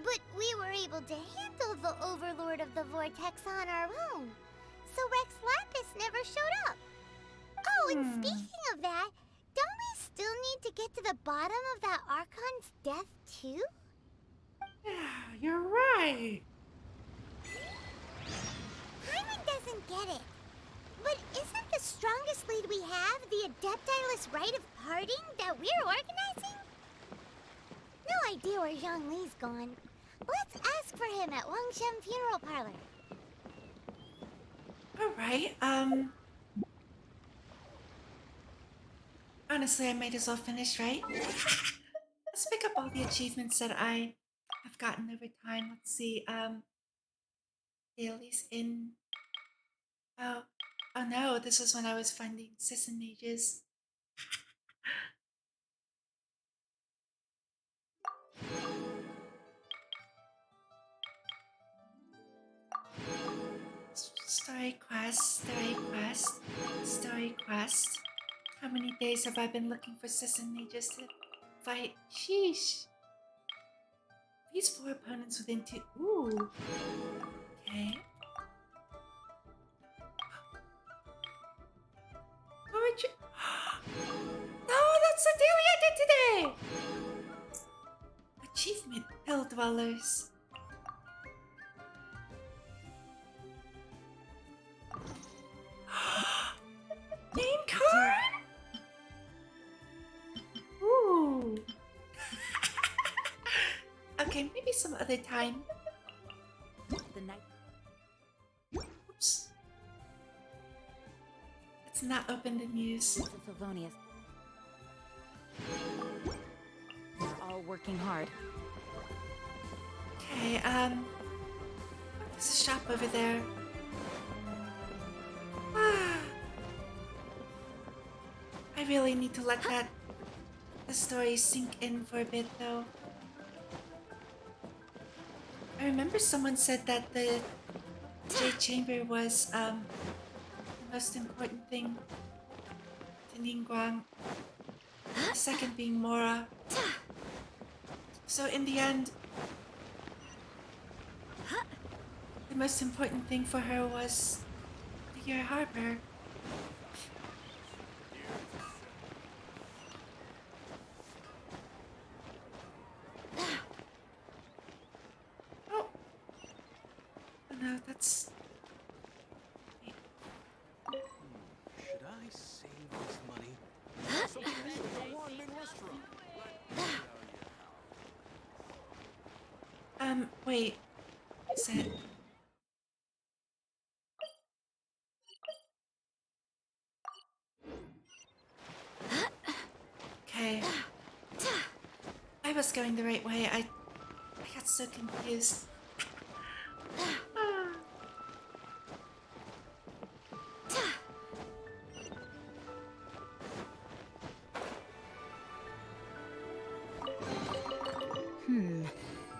But we were able to handle the Overlord of the Vortex on our own, so Rex Lapis never showed up. Oh, and speaking of that, don't we still need to get to the bottom of that Archon's death, too? Yeah, you're right. Hyman doesn't get it. But isn't the strongest lead we have the Adepti-less rite of parting that we're organizing? No idea where Zhang Li's gone. Let's ask for him at Wang Shem Funeral Parlor. Alright, honestly, I might as well finish, right? Let's pick up all the achievements that I have gotten over time. Let's see, dailies in... Oh no, this was when I was finding Sisson Mages. Story quest, story quest, story quest. How many days have I been looking for Sisson Mages to fight? Sheesh. These 4 opponents within 2. Ooh. Okay. Poetry. No, that's the daily I did today! Achievement, Hill Dwellers. Name card? Ooh. Okay, maybe some other time. The night. Oops. Let's not open the news. Favonius. We're all working hard. Okay, there's a shop over there. I really need to let the story sink in for a bit, though. I remember someone said that the Jade Chamber was the most important thing to Ningguang. The second being Mora. So in the end, the most important thing for her was Liyue Harbor. Oh no, that's Wait. Is it? Okay. I was going the right way. I got so confused.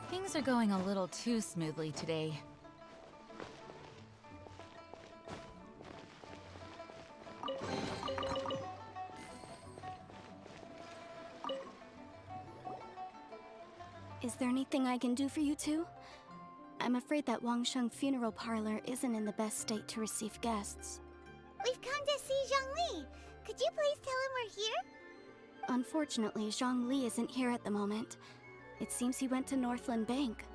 Things are going a little too smoothly today. Is there anything I can do for you two? I'm afraid that Wangsheng Funeral Parlor isn't in the best state to receive guests. We've come to see Zhongli. Could you please tell him we're here? Unfortunately, Zhongli isn't here at the moment. It seems he went to Northland Bank.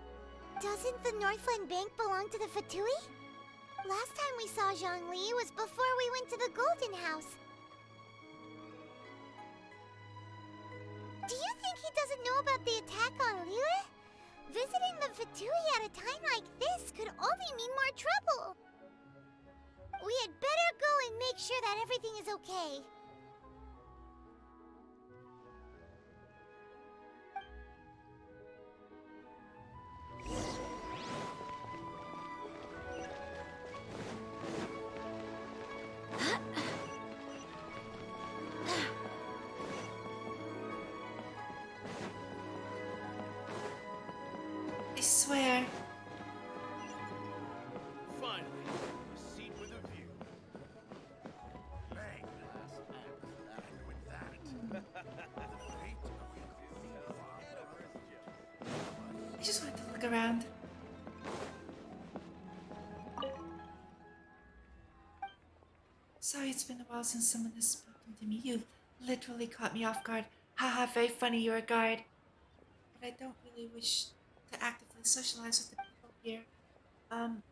Doesn't the Northland Bank belong to the Fatui? Last time we saw Zhongli was before we went to the Golden House. Do you think he doesn't know about the attack on Liyue? Visiting the Fatui at a time like this could only mean more trouble. We had better go and make sure that everything is okay. I swear. Finally, a seat with a view. Bang! And with that, the fate I just wanted to look around. Sorry, it's been a while since someone has spoken to me. You literally caught me off guard. Haha, very funny, you're a guard. But I don't really wish to actively socialize with the people here. I'm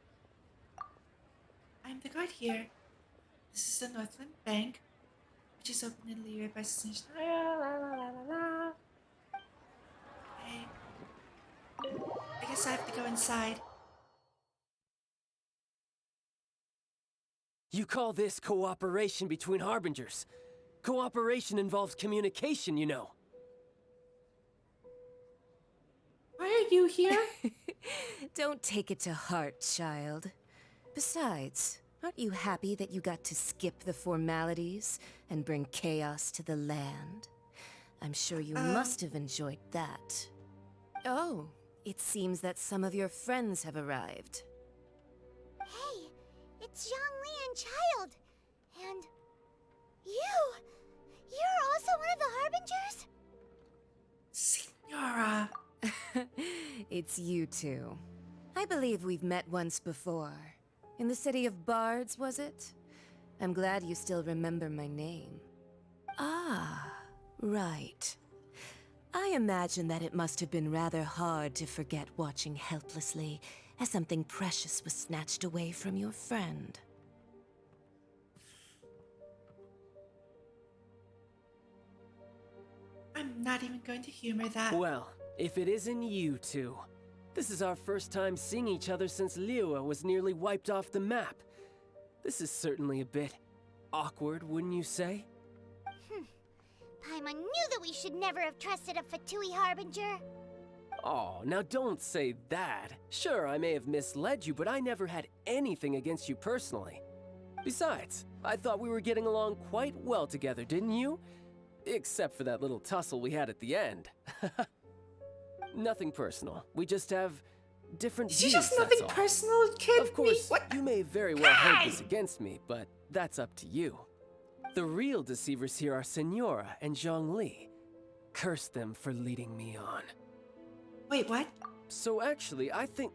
the guard here. This is the Northland Bank, which is open in Liyue by Station. Okay. I guess I have to go inside. You call this cooperation between Harbingers? Cooperation involves communication, you know. Why are you here? Don't take it to heart, child. Besides, aren't you happy that you got to skip the formalities and bring chaos to the land? I'm sure you must have enjoyed that. Oh, it seems that some of your friends have arrived. Hey, it's Zhongli and Child. And you're also one of the Harbingers? Signora. It's you two. I believe we've met once before. In the city of Bards, was it? I'm glad you still remember my name. Ah, right. I imagine that it must have been rather hard to forget watching helplessly as something precious was snatched away from your friend. I'm not even going to humor that. Well, if it isn't you two. This is our first time seeing each other since Liyue was nearly wiped off the map. This is certainly a bit awkward, wouldn't you say? Paimon knew that we should never have trusted a Fatui Harbinger. Oh, now don't say that. Sure, I may have misled you, but I never had anything against you personally. Besides, I thought we were getting along quite well together, didn't you? Except for that little tussle we had at the end. Nothing personal. We just have different views, just nothing that's all. personal, kid. Of course, you may very well hold this against me, but that's up to you. The real deceivers here are Senora and Zhongli. Curse them for leading me on. Wait, what? So actually, I think...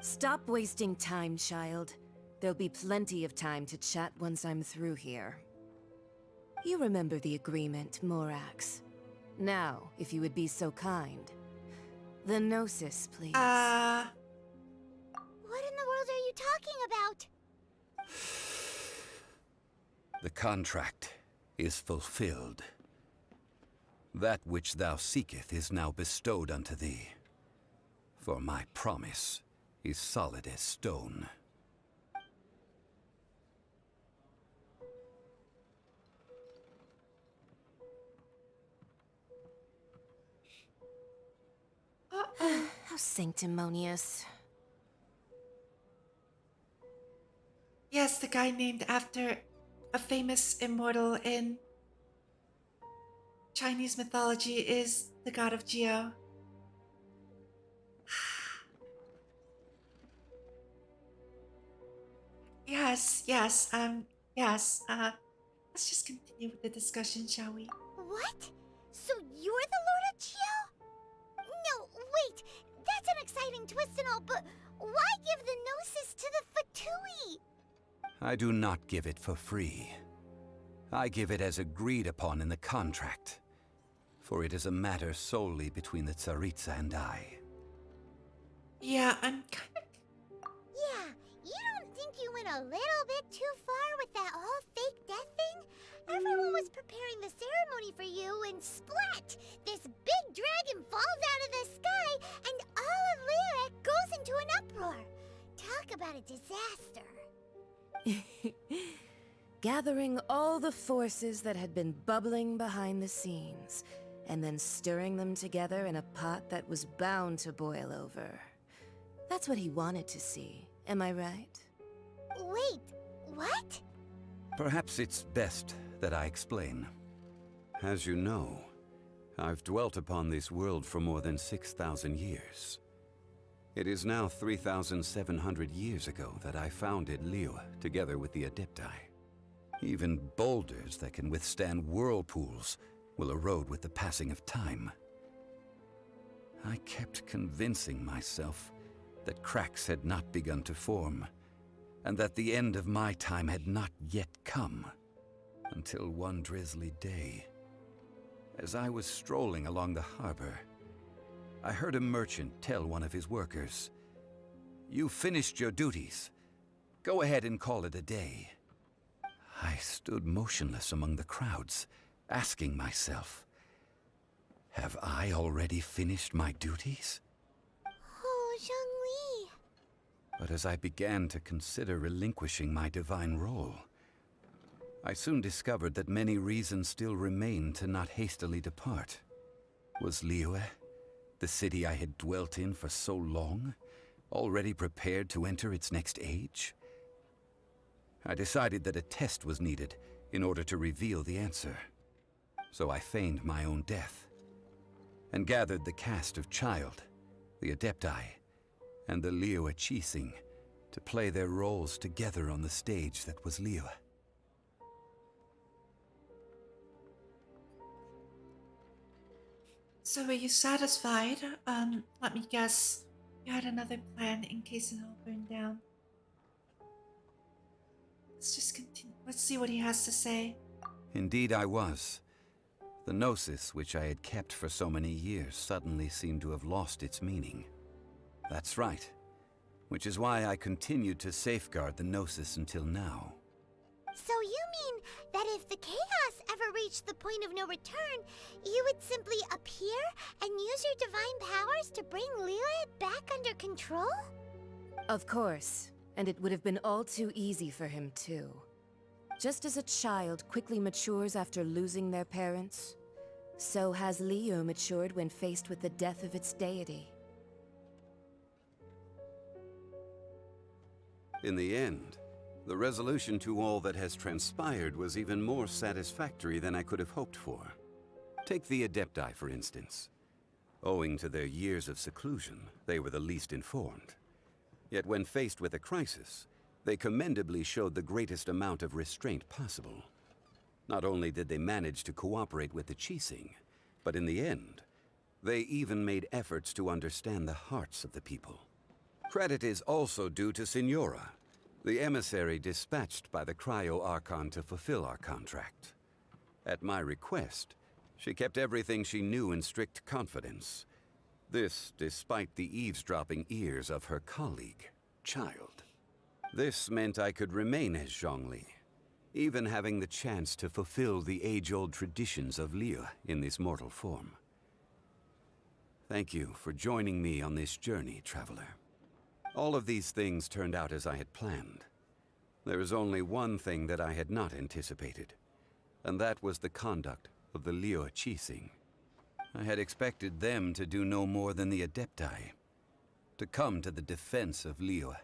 Stop wasting time, child. There'll be plenty of time to chat once I'm through here. You remember the agreement, Morax. Now, if you would be so kind. The Gnosis, please. What in the world are you talking about? The contract is fulfilled. That which thou seeketh is now bestowed unto thee. For my promise is solid as stone. How sanctimonious. Yes, the guy named after a famous immortal in Chinese mythology is the god of Geo. Yes. Let's just continue with the discussion, shall we? What? So you're the Lord of Geo? No, wait. That's an exciting twist and all, but why give the Gnosis to the Fatui? I do not give it for free. I give it as agreed upon in the contract, for it is a matter solely between the Tsaritsa and I. Yeah, I'm kind of... Yeah, you don't think you went a little bit too far with that whole fake death thing? Everyone was preparing the ceremony for you, and splat! This big dragon falls out of the sky, and all of Liyue goes into an uproar. Talk about a disaster. Gathering all the forces that had been bubbling behind the scenes, and then stirring them together in a pot that was bound to boil over. That's what he wanted to see, am I right? Wait, what? Perhaps it's best that I explain. As you know, I've dwelt upon this world for more than 6,000 years. It is now 3,700 years ago that I founded Liyue together with the Adepti. Even boulders that can withstand whirlpools will erode with the passing of time. I kept convincing myself that cracks had not begun to form, and that the end of my time had not yet come. Until one drizzly day, as I was strolling along the harbor, I heard a merchant tell one of his workers, "You've finished your duties. Go ahead and call it a day." I stood motionless among the crowds, asking myself, have I already finished my duties? Oh, Zhongli. But as I began to consider relinquishing my divine role, I soon discovered that many reasons still remained to not hastily depart. Was Liyue, the city I had dwelt in for so long, already prepared to enter its next age? I decided that a test was needed in order to reveal the answer. So I feigned my own death, and gathered the cast of Child, the Adepti, and the Liyue Qixing to play their roles together on the stage that was Liyue. So were you satisfied? Let me guess. You had another plan in case it all burned down. Let's just continue. Let's see what he has to say. Indeed I was. The Gnosis, which I had kept for so many years, suddenly seemed to have lost its meaning. That's right. Which is why I continued to safeguard the Gnosis until now. So you mean that if the chaos ever reached the point of no return, you would simply appear and use your divine powers to bring Liyue back under control? Of course, and it would have been all too easy for him too. Just as a child quickly matures after losing their parents, so has Liyue matured when faced with the death of its deity. In the end, the resolution to all that has transpired was even more satisfactory than I could have hoped for. Take the Adepti, for instance. Owing to their years of seclusion, they were the least informed. Yet when faced with a crisis, they commendably showed the greatest amount of restraint possible. Not only did they manage to cooperate with the Qixing, but in the end, they even made efforts to understand the hearts of the people. Credit is also due to Signora, the emissary dispatched by the Cryo-Archon to fulfill our contract. At my request, she kept everything she knew in strict confidence. This despite the eavesdropping ears of her colleague, Child. This meant I could remain as Zhongli, even having the chance to fulfill the age-old traditions of Liyue in this mortal form. Thank you for joining me on this journey, traveler. All of these things turned out as I had planned. There is only one thing that I had not anticipated, and that was the conduct of the Liyue Qixing. I had expected them to do no more than the Adepti, to come to the defense of Liyue.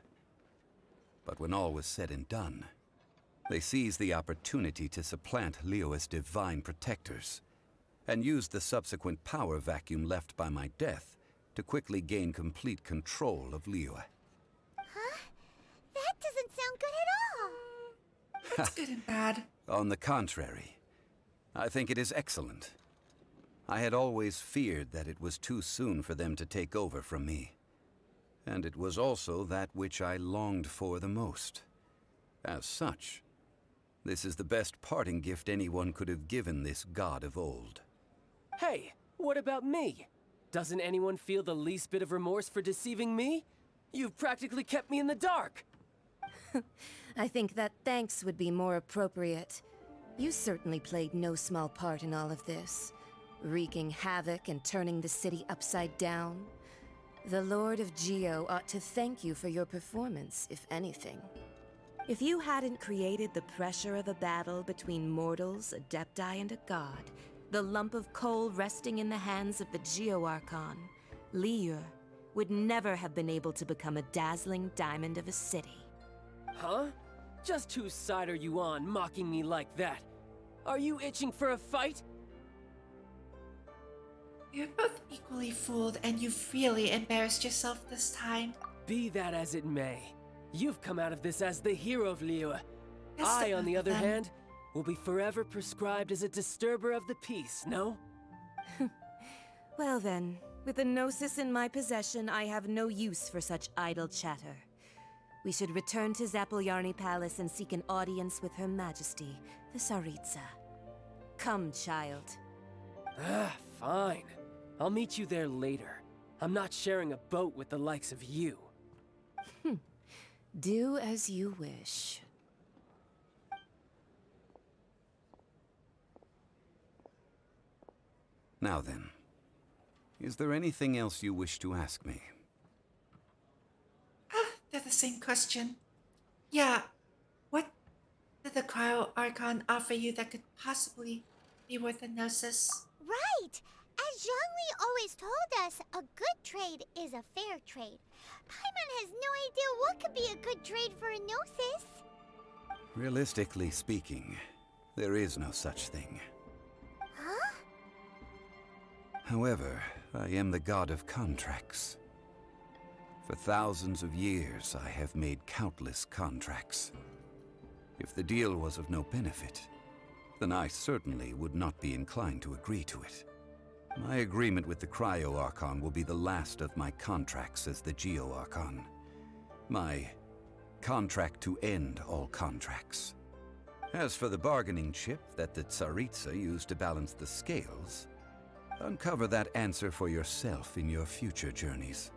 But when all was said and done, they seized the opportunity to supplant Liyue's divine protectors, and used the subsequent power vacuum left by my death to quickly gain complete control of Liyue. Huh? That doesn't sound good at all. It's good and bad. On the contrary, I think it is excellent. I had always feared that it was too soon for them to take over from me. And it was also that which I longed for the most. As such, this is the best parting gift anyone could have given this god of old. Hey, what about me? Doesn't anyone feel the least bit of remorse for deceiving me? You've practically kept me in the dark. I think that thanks would be more appropriate. You certainly played no small part in all of this, wreaking havoc and turning the city upside down. The Lord of Geo ought to thank you for your performance, if anything. If you hadn't created the pressure of a battle between mortals, Adepti, and a god, the lump of coal resting in the hands of the Geo Archon, Liyue, would never have been able to become a dazzling diamond of a city. Huh? Just whose side are you on, mocking me like that? Are you itching for a fight? You're both equally fooled, and you've really embarrassed yourself this time. Be that as it may, you've come out of this as the hero of Liyue. Yes, I, on the other then. hand, will be forever prescribed as a disturber of the peace, no? Well then, with a Gnosis in my possession, I have no use for such idle chatter. We should return to Zapoljarny Palace and seek an audience with Her Majesty, the Tsaritsa. Come, child. Ah, fine. I'll meet you there later. I'm not sharing a boat with the likes of you. Do as you wish. Now then, is there anything else you wish to ask me? They're the same question. Yeah, what did the Cryo Archon offer you that could possibly be worth a Gnosis? Right! As Zhongli always told us, a good trade is a fair trade. Paimon has no idea what could be a good trade for a Gnosis. Realistically speaking, there is no such thing. Huh? However, I am the god of contracts. For thousands of years, I have made countless contracts. If the deal was of no benefit, then I certainly would not be inclined to agree to it. My agreement with the Cryo Archon will be the last of my contracts as the Geo Archon. My contract to end all contracts. As for the bargaining chip that the Tsaritsa used to balance the scales, uncover that answer for yourself in your future journeys.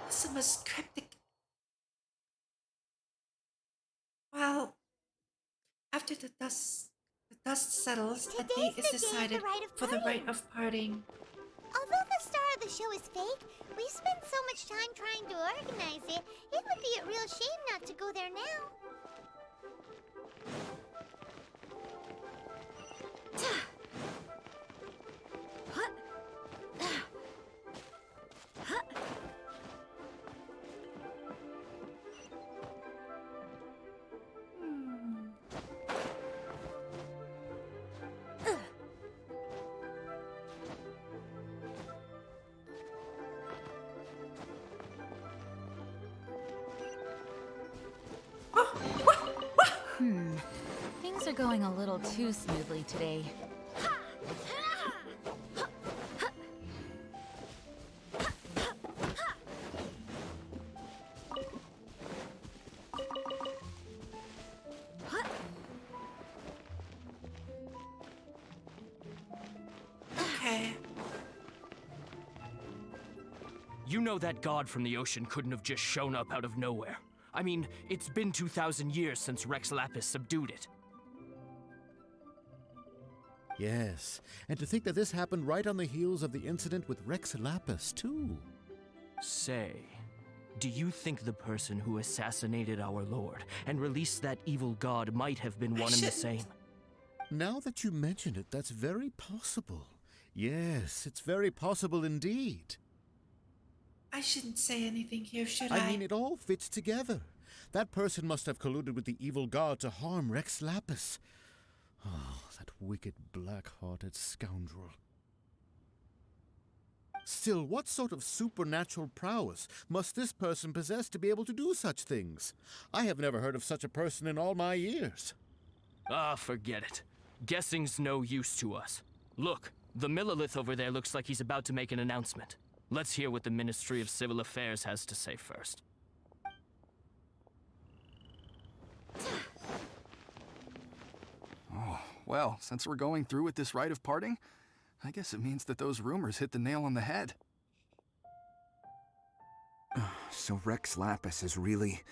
This is the most cryptic. Well, after the dust settles, a date is decided for the rite of parting. Although the star of the show is fake, we spent so much time trying to organize it, it would be a real shame not to go there now. Things are going a little too smoothly today. Okay. You know that god from the ocean couldn't have just shown up out of nowhere. I mean, it's been 2,000 years since Rex Lapis subdued it. Yes, and to think that this happened right on the heels of the incident with Rex Lapis, too. Say, do you think the person who assassinated our lord and released that evil god might have been one and the same? Now that you mention it, that's very possible. Yes, it's very possible indeed. I shouldn't say anything here, should I? I mean, it all fits together. That person must have colluded with the evil god to harm Rex Lapis. Oh, that wicked, black-hearted scoundrel. Still, what sort of supernatural prowess must this person possess to be able to do such things? I have never heard of such a person in all my years. Ah, forget it. Guessing's no use to us. Look, the Millelith over there looks like he's about to make an announcement. Let's hear what the Ministry of Civil Affairs has to say first. Oh, well, since we're going through with this rite of parting, I guess it means that those rumors hit the nail on the head. So Rex Lapis is really...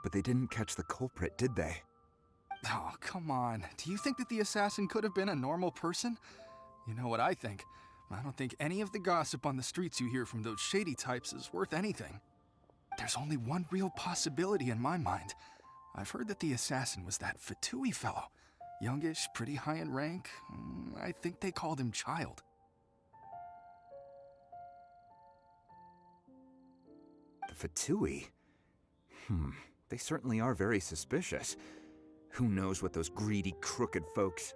But they didn't catch the culprit, did they? Oh, come on. Do you think that the assassin could have been a normal person? You know what I think. I don't think any of the gossip on the streets you hear from those shady types is worth anything. There's only one real possibility in my mind. I've heard that the assassin was that Fatui fellow. Youngish, pretty high in rank. I think they called him Child. The Fatui? They certainly are very suspicious. Who knows what those greedy, crooked folks...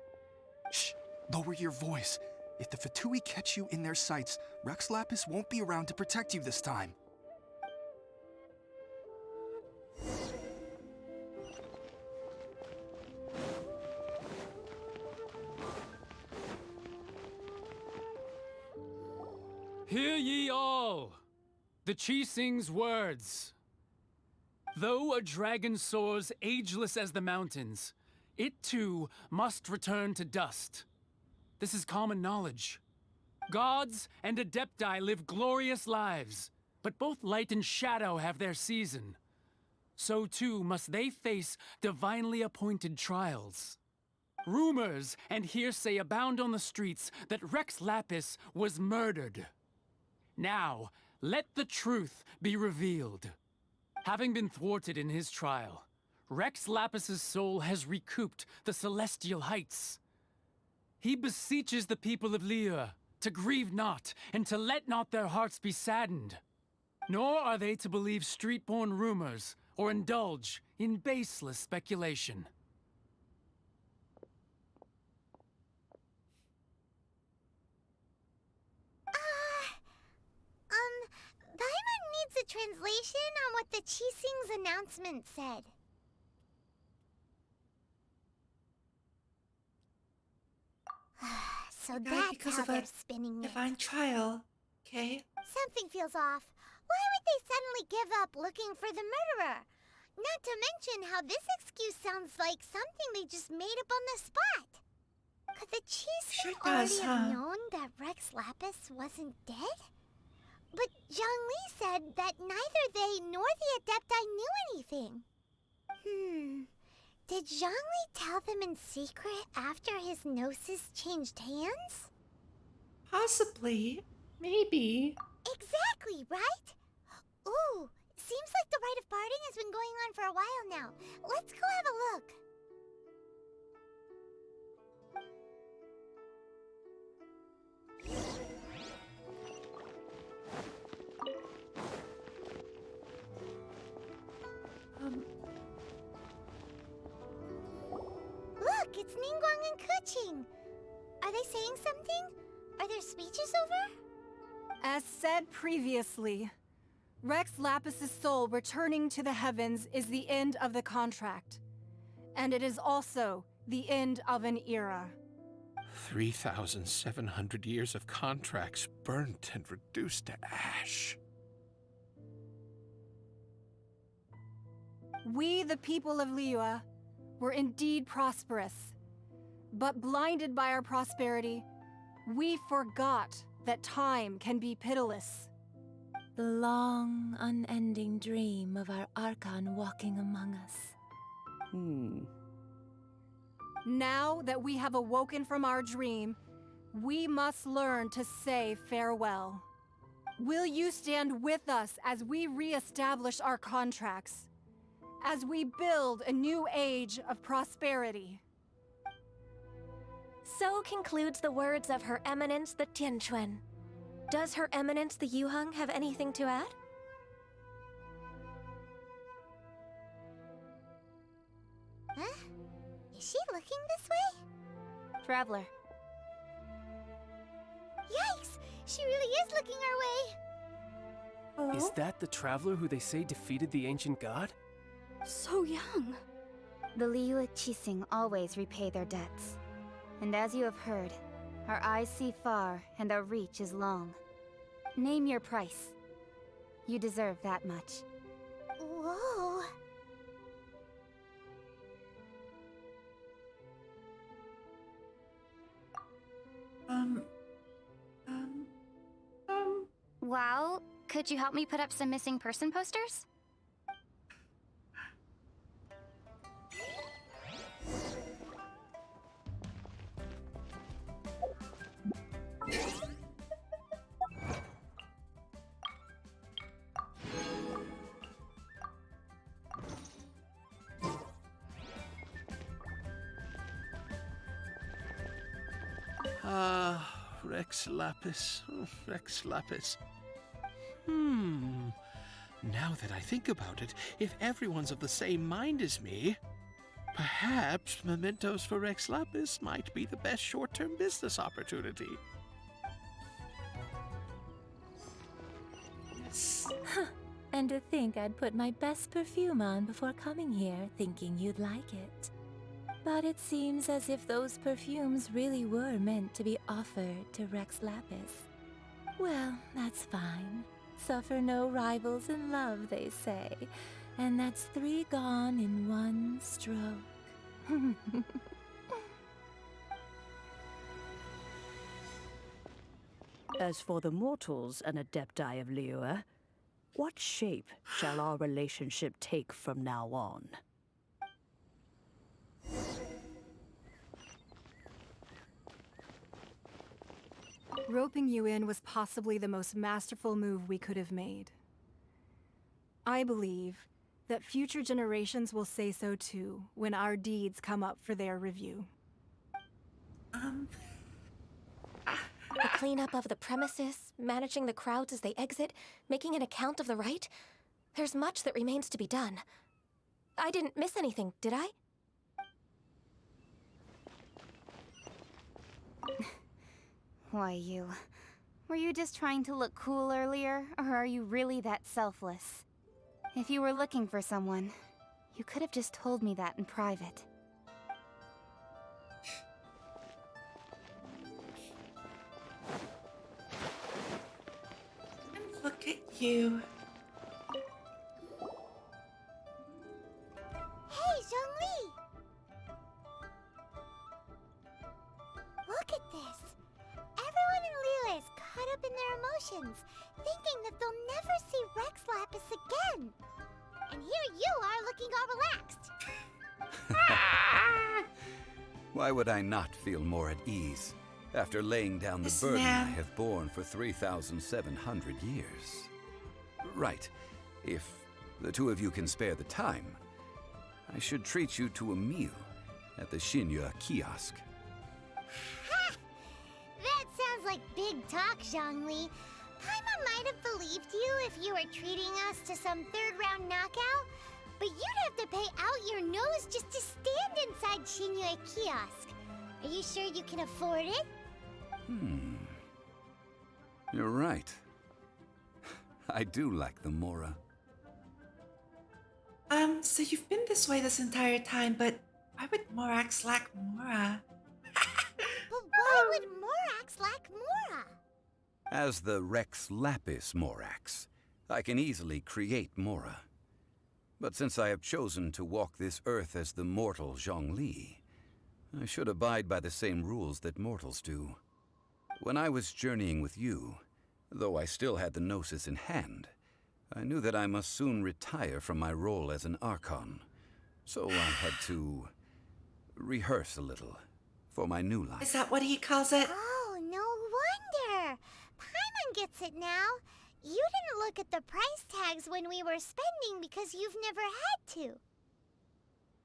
Shh! Lower your voice. If the Fatui catch you in their sights, Rex Lapis won't be around to protect you this time. Hear ye all! The Qixing's words. Though a dragon soars ageless as the mountains, it too must return to dust. This is common knowledge. Gods and Adepti live glorious lives, but both light and shadow have their season. So too must they face divinely appointed trials. Rumors and hearsay abound on the streets that Rex Lapis was murdered. Now, let the truth be revealed. Having been thwarted in his trial, Rex Lapis's soul has recouped the celestial heights. He beseeches the people of Liyue to grieve not and to let not their hearts be saddened. Nor are they to believe street-born rumors or indulge in baseless speculation. Paimon needs a translation on what the Qixing's announcement said. So that's because how of they're a spinning it. divine trial, okay? Something feels off. Why would they suddenly give up looking for the murderer? Not to mention how this excuse sounds like something they just made up on the spot. Could the Qixing already have known that Rex Lapis wasn't dead? But Zhongli said that neither they nor the Adepti knew anything. Did Zhongli tell them in secret after his gnosis changed hands? Possibly. Maybe. Exactly, right? Ooh, seems like the rite of parting has been going on for a while now. Let's go have a look. Look, it's Ningguang and Keqing. Are they saying something? Are their speeches over? As said previously, Rex Lapis's soul returning to the heavens is the end of the contract. And it is also the end of an era. 3,700 years of contracts burnt and reduced to ash. We, the people of Liyue, were indeed prosperous. But blinded by our prosperity, we forgot that time can be pitiless. The long, unending dream of our Archon walking among us. Now that we have awoken from our dream, we must learn to say farewell. Will you stand with us as we re-establish our contracts? As we build a new age of prosperity? So concludes the words of Her Eminence the Tianquan. Does Her Eminence the Yuheng have anything to add? Huh? Is she looking this way? Traveler. Yikes! She really is looking our way! Is that the traveler who they say defeated the ancient god? So young. The Liyue Qixing always repay their debts. And as you have heard, our eyes see far and our reach is long. Name your price. You deserve that much. Whoa! Well, could you help me put up some missing person posters? Rex Lapis. Oh, Rex Lapis. Now that I think about it, if everyone's of the same mind as me, perhaps mementos for Rex Lapis might be the best short-term business opportunity. Huh. And to think I'd put my best perfume on before coming here, thinking you'd like it. But it seems as if those perfumes really were meant to be offered to Rex Lapis. Well, that's fine. Suffer no rivals in love, they say. And that's 3 gone in 1 stroke. As for the mortals and Adepti of Liyue, what shape shall our relationship take from now on? Roping you in was possibly the most masterful move we could have made. I believe that future generations will say so too when our deeds come up for their review. The cleanup of the premises, managing the crowds as they exit, making an account of the rite? There's much that remains to be done. I didn't miss anything, did I? Why, you... Were you just trying to look cool earlier, or are you really that selfless? If you were looking for someone, you could have just told me that in private. And look at you. Hey, Zhongli! Look at this. Everyone in Liyue is caught up in their emotions, thinking that they'll never see Rex Lapis again. And here you are looking all relaxed. Why would I not feel more at ease after laying down the burden I have borne for 3,700 years? Right. If the 2 of you can spare the time, I should treat you to a meal at the Xinyu kiosk. That sounds like big talk, Zhongli. Paimon might have believed you if you were treating us to some 3rd-round knockout, but you'd have to pay out your nose just to stand inside Xinyu kiosk. Are you sure you can afford it? You're right. I do like the Mora. So you've been this way this entire time, but why would Morax lack Mora? But why would Morax lack Mora? As the Rex Lapis Morax, I can easily create Mora. But since I have chosen to walk this earth as the mortal Zhongli, I should abide by the same rules that mortals do. When I was journeying with you, though I still had the Gnosis in hand, I knew that I must soon retire from my role as an Archon. So I had to rehearse a little for my new life. Is that what he calls it? Oh, no wonder. Paimon gets it now. You didn't look at the price tags when we were spending because you've never had to.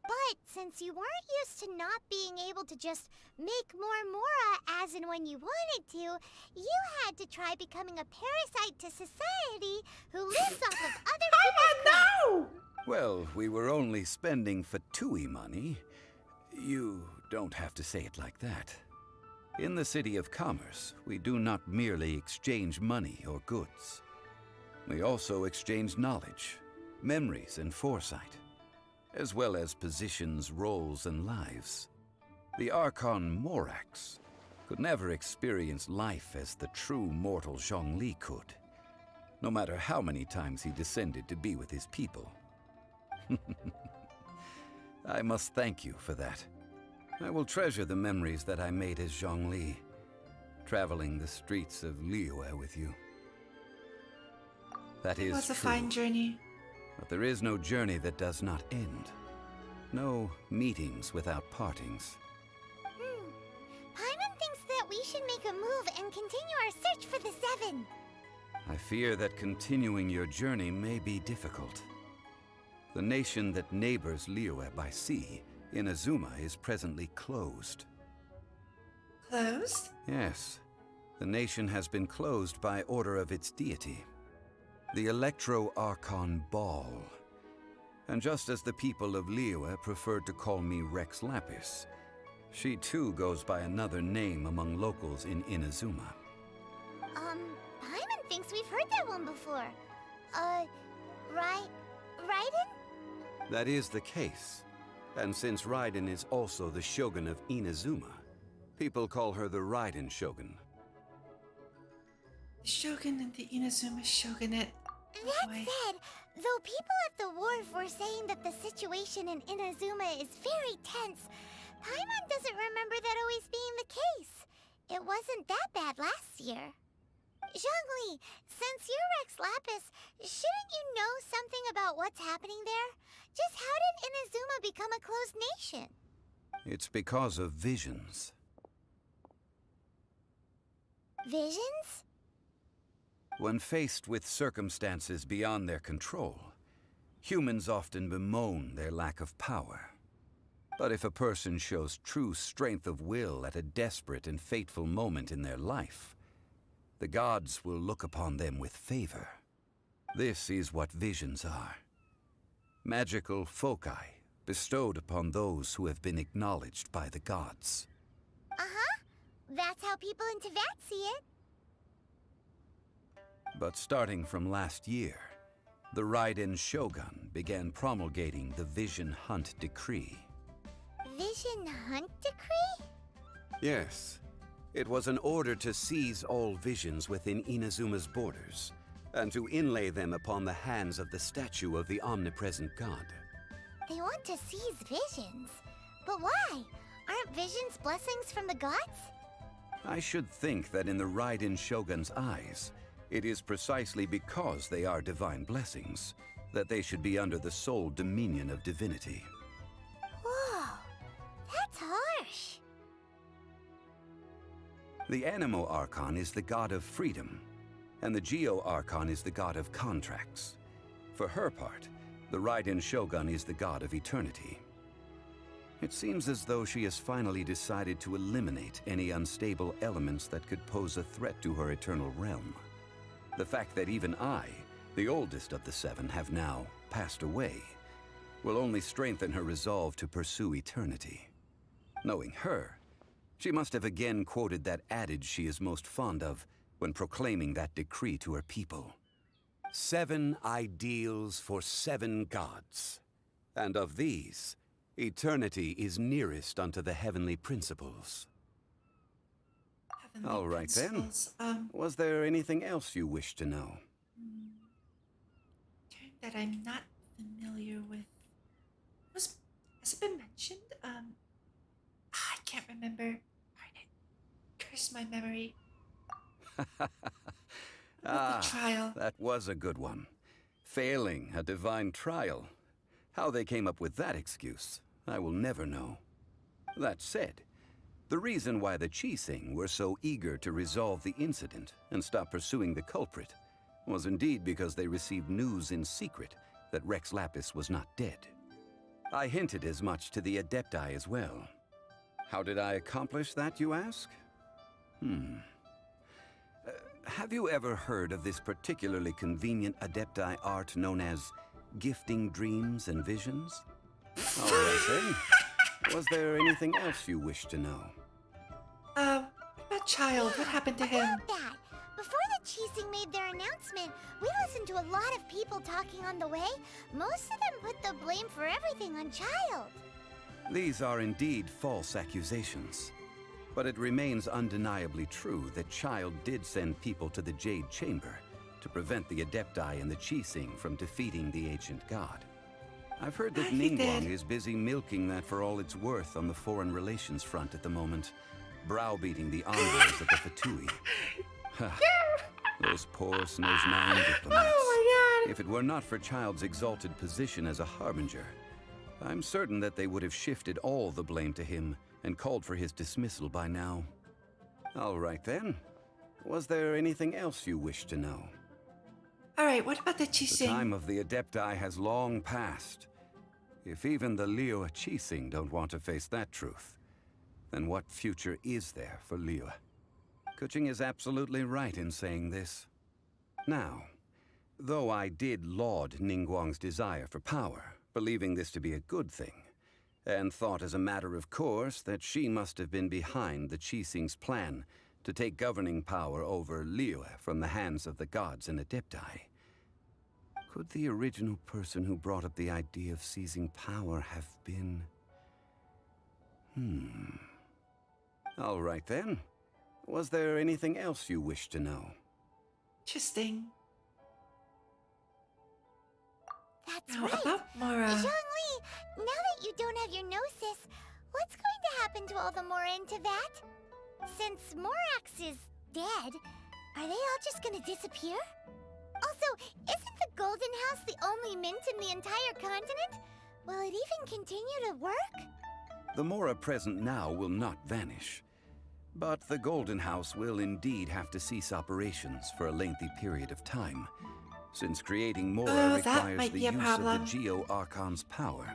But since you weren't used to not being able to just make more Mora as and when you wanted to, you had to try becoming a parasite to society who lives off of other people's no! Well, we were only spending Fatui money. You don't have to say it like that. In the City of Commerce, we do not merely exchange money or goods. We also exchange knowledge, memories, and foresight, as well as positions, roles, and lives. The Archon Morax could never experience life as the true mortal Zhongli could, no matter how many times he descended to be with his people. I must thank you for that. I will treasure the memories that I made as Zhongli, traveling the streets of Liyue with you. That is It was a true. fine journey. But there is no journey that does not end. No meetings without partings. Paimon thinks that we should make a move and continue our search for the Seven. I fear that continuing your journey may be difficult. The nation that neighbors Liyue by sea, Inazuma, is presently closed. Closed? Yes. The nation has been closed by order of its deity, the Electro-Archon Ball. And just as the people of Liyue preferred to call me Rex Lapis, she too goes by another name among locals in Inazuma. Paimon thinks we've heard that one before. Raiden? That is the case. And since Raiden is also the Shogun of Inazuma, people call her the Raiden Shogun. The Shogun and the Inazuma Shogunate. That said, though people at the wharf were saying that the situation in Inazuma is very tense, Paimon doesn't remember that always being the case. It wasn't that bad last year. Zhongli, since you're Rex Lapis, shouldn't you know something about what's happening there? Just how did Inazuma become a closed nation? It's because of visions. Visions? When faced with circumstances beyond their control, humans often bemoan their lack of power. But if a person shows true strength of will at a desperate and fateful moment in their life, the gods will look upon them with favor. This is what visions are. Magical foci bestowed upon those who have been acknowledged by the gods. Uh-huh. That's how people in Teyvat see it. But starting from last year, the Raiden Shogun began promulgating the Vision Hunt Decree. Vision Hunt Decree? Yes. It was an order to seize all visions within Inazuma's borders, and to inlay them upon the hands of the statue of the omnipresent god. They want to seize visions. But why? Aren't visions blessings from the gods? I should think that in the Raiden Shogun's eyes, it is precisely because they are divine blessings that they should be under the sole dominion of divinity. Whoa, that's harsh. The Animo Archon is the god of freedom, and the Geo Archon is the god of contracts. For her part, the Raiden Shogun is the god of eternity. It seems as though she has finally decided to eliminate any unstable elements that could pose a threat to her eternal realm. The fact that even I, the oldest of the seven, have now passed away, will only strengthen her resolve to pursue eternity. Knowing her, she must have again quoted that adage she is most fond of when proclaiming that decree to her people. 7 ideals for 7 gods, and of these, eternity is nearest unto the heavenly principles. All right then. Was there anything else you wish to know? Term that I'm not familiar with. Has it been mentioned? I can't remember. Darn it. Curse my memory. trial. That was a good one. Failing a divine trial. How they came up with that excuse, I will never know. That said, the reason why the Qixing were so eager to resolve the incident and stop pursuing the culprit was indeed because they received news in secret that Rex Lapis was not dead. I hinted as much to the Adepti as well. How did I accomplish that, you ask? Have you ever heard of this particularly convenient Adepti art known as gifting dreams and visions? All right then. Was there anything else you wish to know? That child, what happened to him? About that. Before the Qixing made their announcement, we listened to a lot of people talking on the way. Most of them put the blame for everything on Child. These are indeed false accusations. But it remains undeniably true that Child did send people to the Jade Chamber to prevent the Adepti and the Qixing from defeating the ancient god. I've heard that Ningguang is busy milking that for all it's worth on the foreign relations front at the moment, browbeating the envoys of the Fatui. Those poor Snow's 9 diplomats. Oh my god! If it were not for Child's exalted position as a harbinger, I'm certain that they would have shifted all the blame to him and called for his dismissal by now. All right then. Was there anything else you wish to know? Alright, what about the Qixing? The time of the Adepti has long passed. If even the Liyue Qixing don't want to face that truth, then what future is there for Liyue? Kuching is absolutely right in saying this. Now, though I did laud Ningguang's desire for power, believing this to be a good thing, and thought as a matter of course that she must have been behind the Qixing's plan to take governing power over Liyue from the hands of the gods and Adepti. Could the original person who brought up the idea of seizing power have been... All right then. Was there anything else you wish to know? Interesting. That's Now right. about Mora. Zhongli, now that you don't have your gnosis, what's going to happen to all the Mora in Tibet? Since Morax is dead, are they all just gonna disappear? Also, isn't the Golden House the only mint in the entire continent? Will it even continue to work? The Mora present now will not vanish. But the Golden House will indeed have to cease operations for a lengthy period of time, since creating Mora requires the use of the Geo-Archon's power.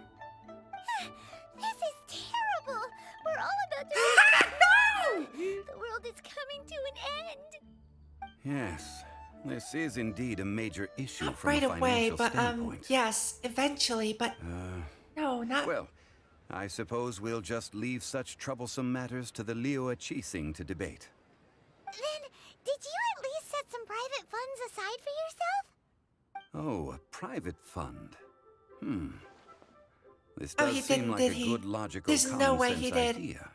This is terrible! We're all about to... No! The world is coming to an end! Yes, this is indeed a major issue Not from right a away, financial but standpoint. yes, eventually, but no, not... Well, I suppose we'll just leave such troublesome matters to the Liyue Qixing to debate. Then, did you at least set some private funds aside for yourself? Oh, a private fund. This Oh, does he seem didn't, like did a he? good logical There's common no way sense he did. idea.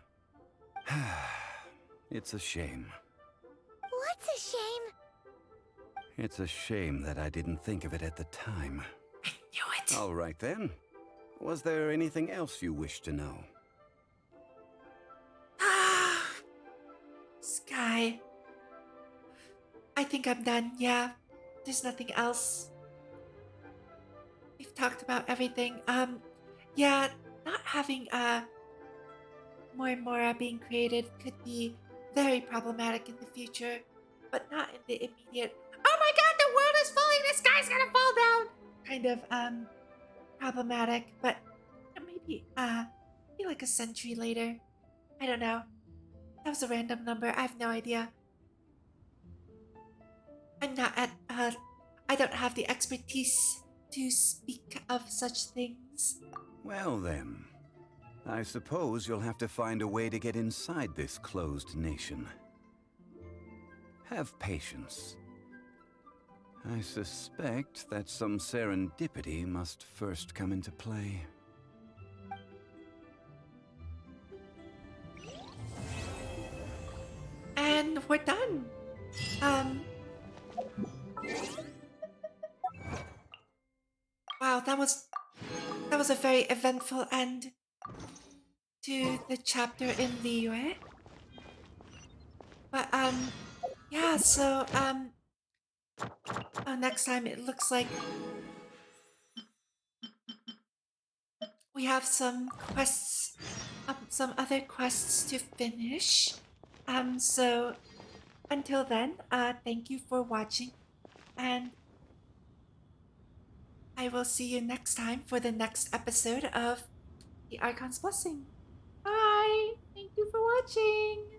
It's a shame. What's a shame? It's a shame that I didn't think of it at the time. I knew it. All right then. Was there anything else you wish to know? Sky. I think I'm done, yeah. There's nothing else. We've talked about everything. Yeah, not having more and more being created could be very problematic in the future, but not in the immediate, oh my god, the world is falling, the sky's gonna fall down kind of problematic, but maybe like a century later. I don't know. That was a random number. I have no idea. I'm not at I don't have the expertise to speak of such things. Well then, I suppose you'll have to find a way to get inside this closed nation. Have patience. I suspect that some serendipity must first come into play. And we're done. Wow, that was a very eventful end to the chapter in Liyue. But yeah, so next time it looks like we have some quests, some other quests to finish. So until then, thank you for watching, and I will see you next time for the next episode of the Archon's Blessing. Bye! Thank you for watching!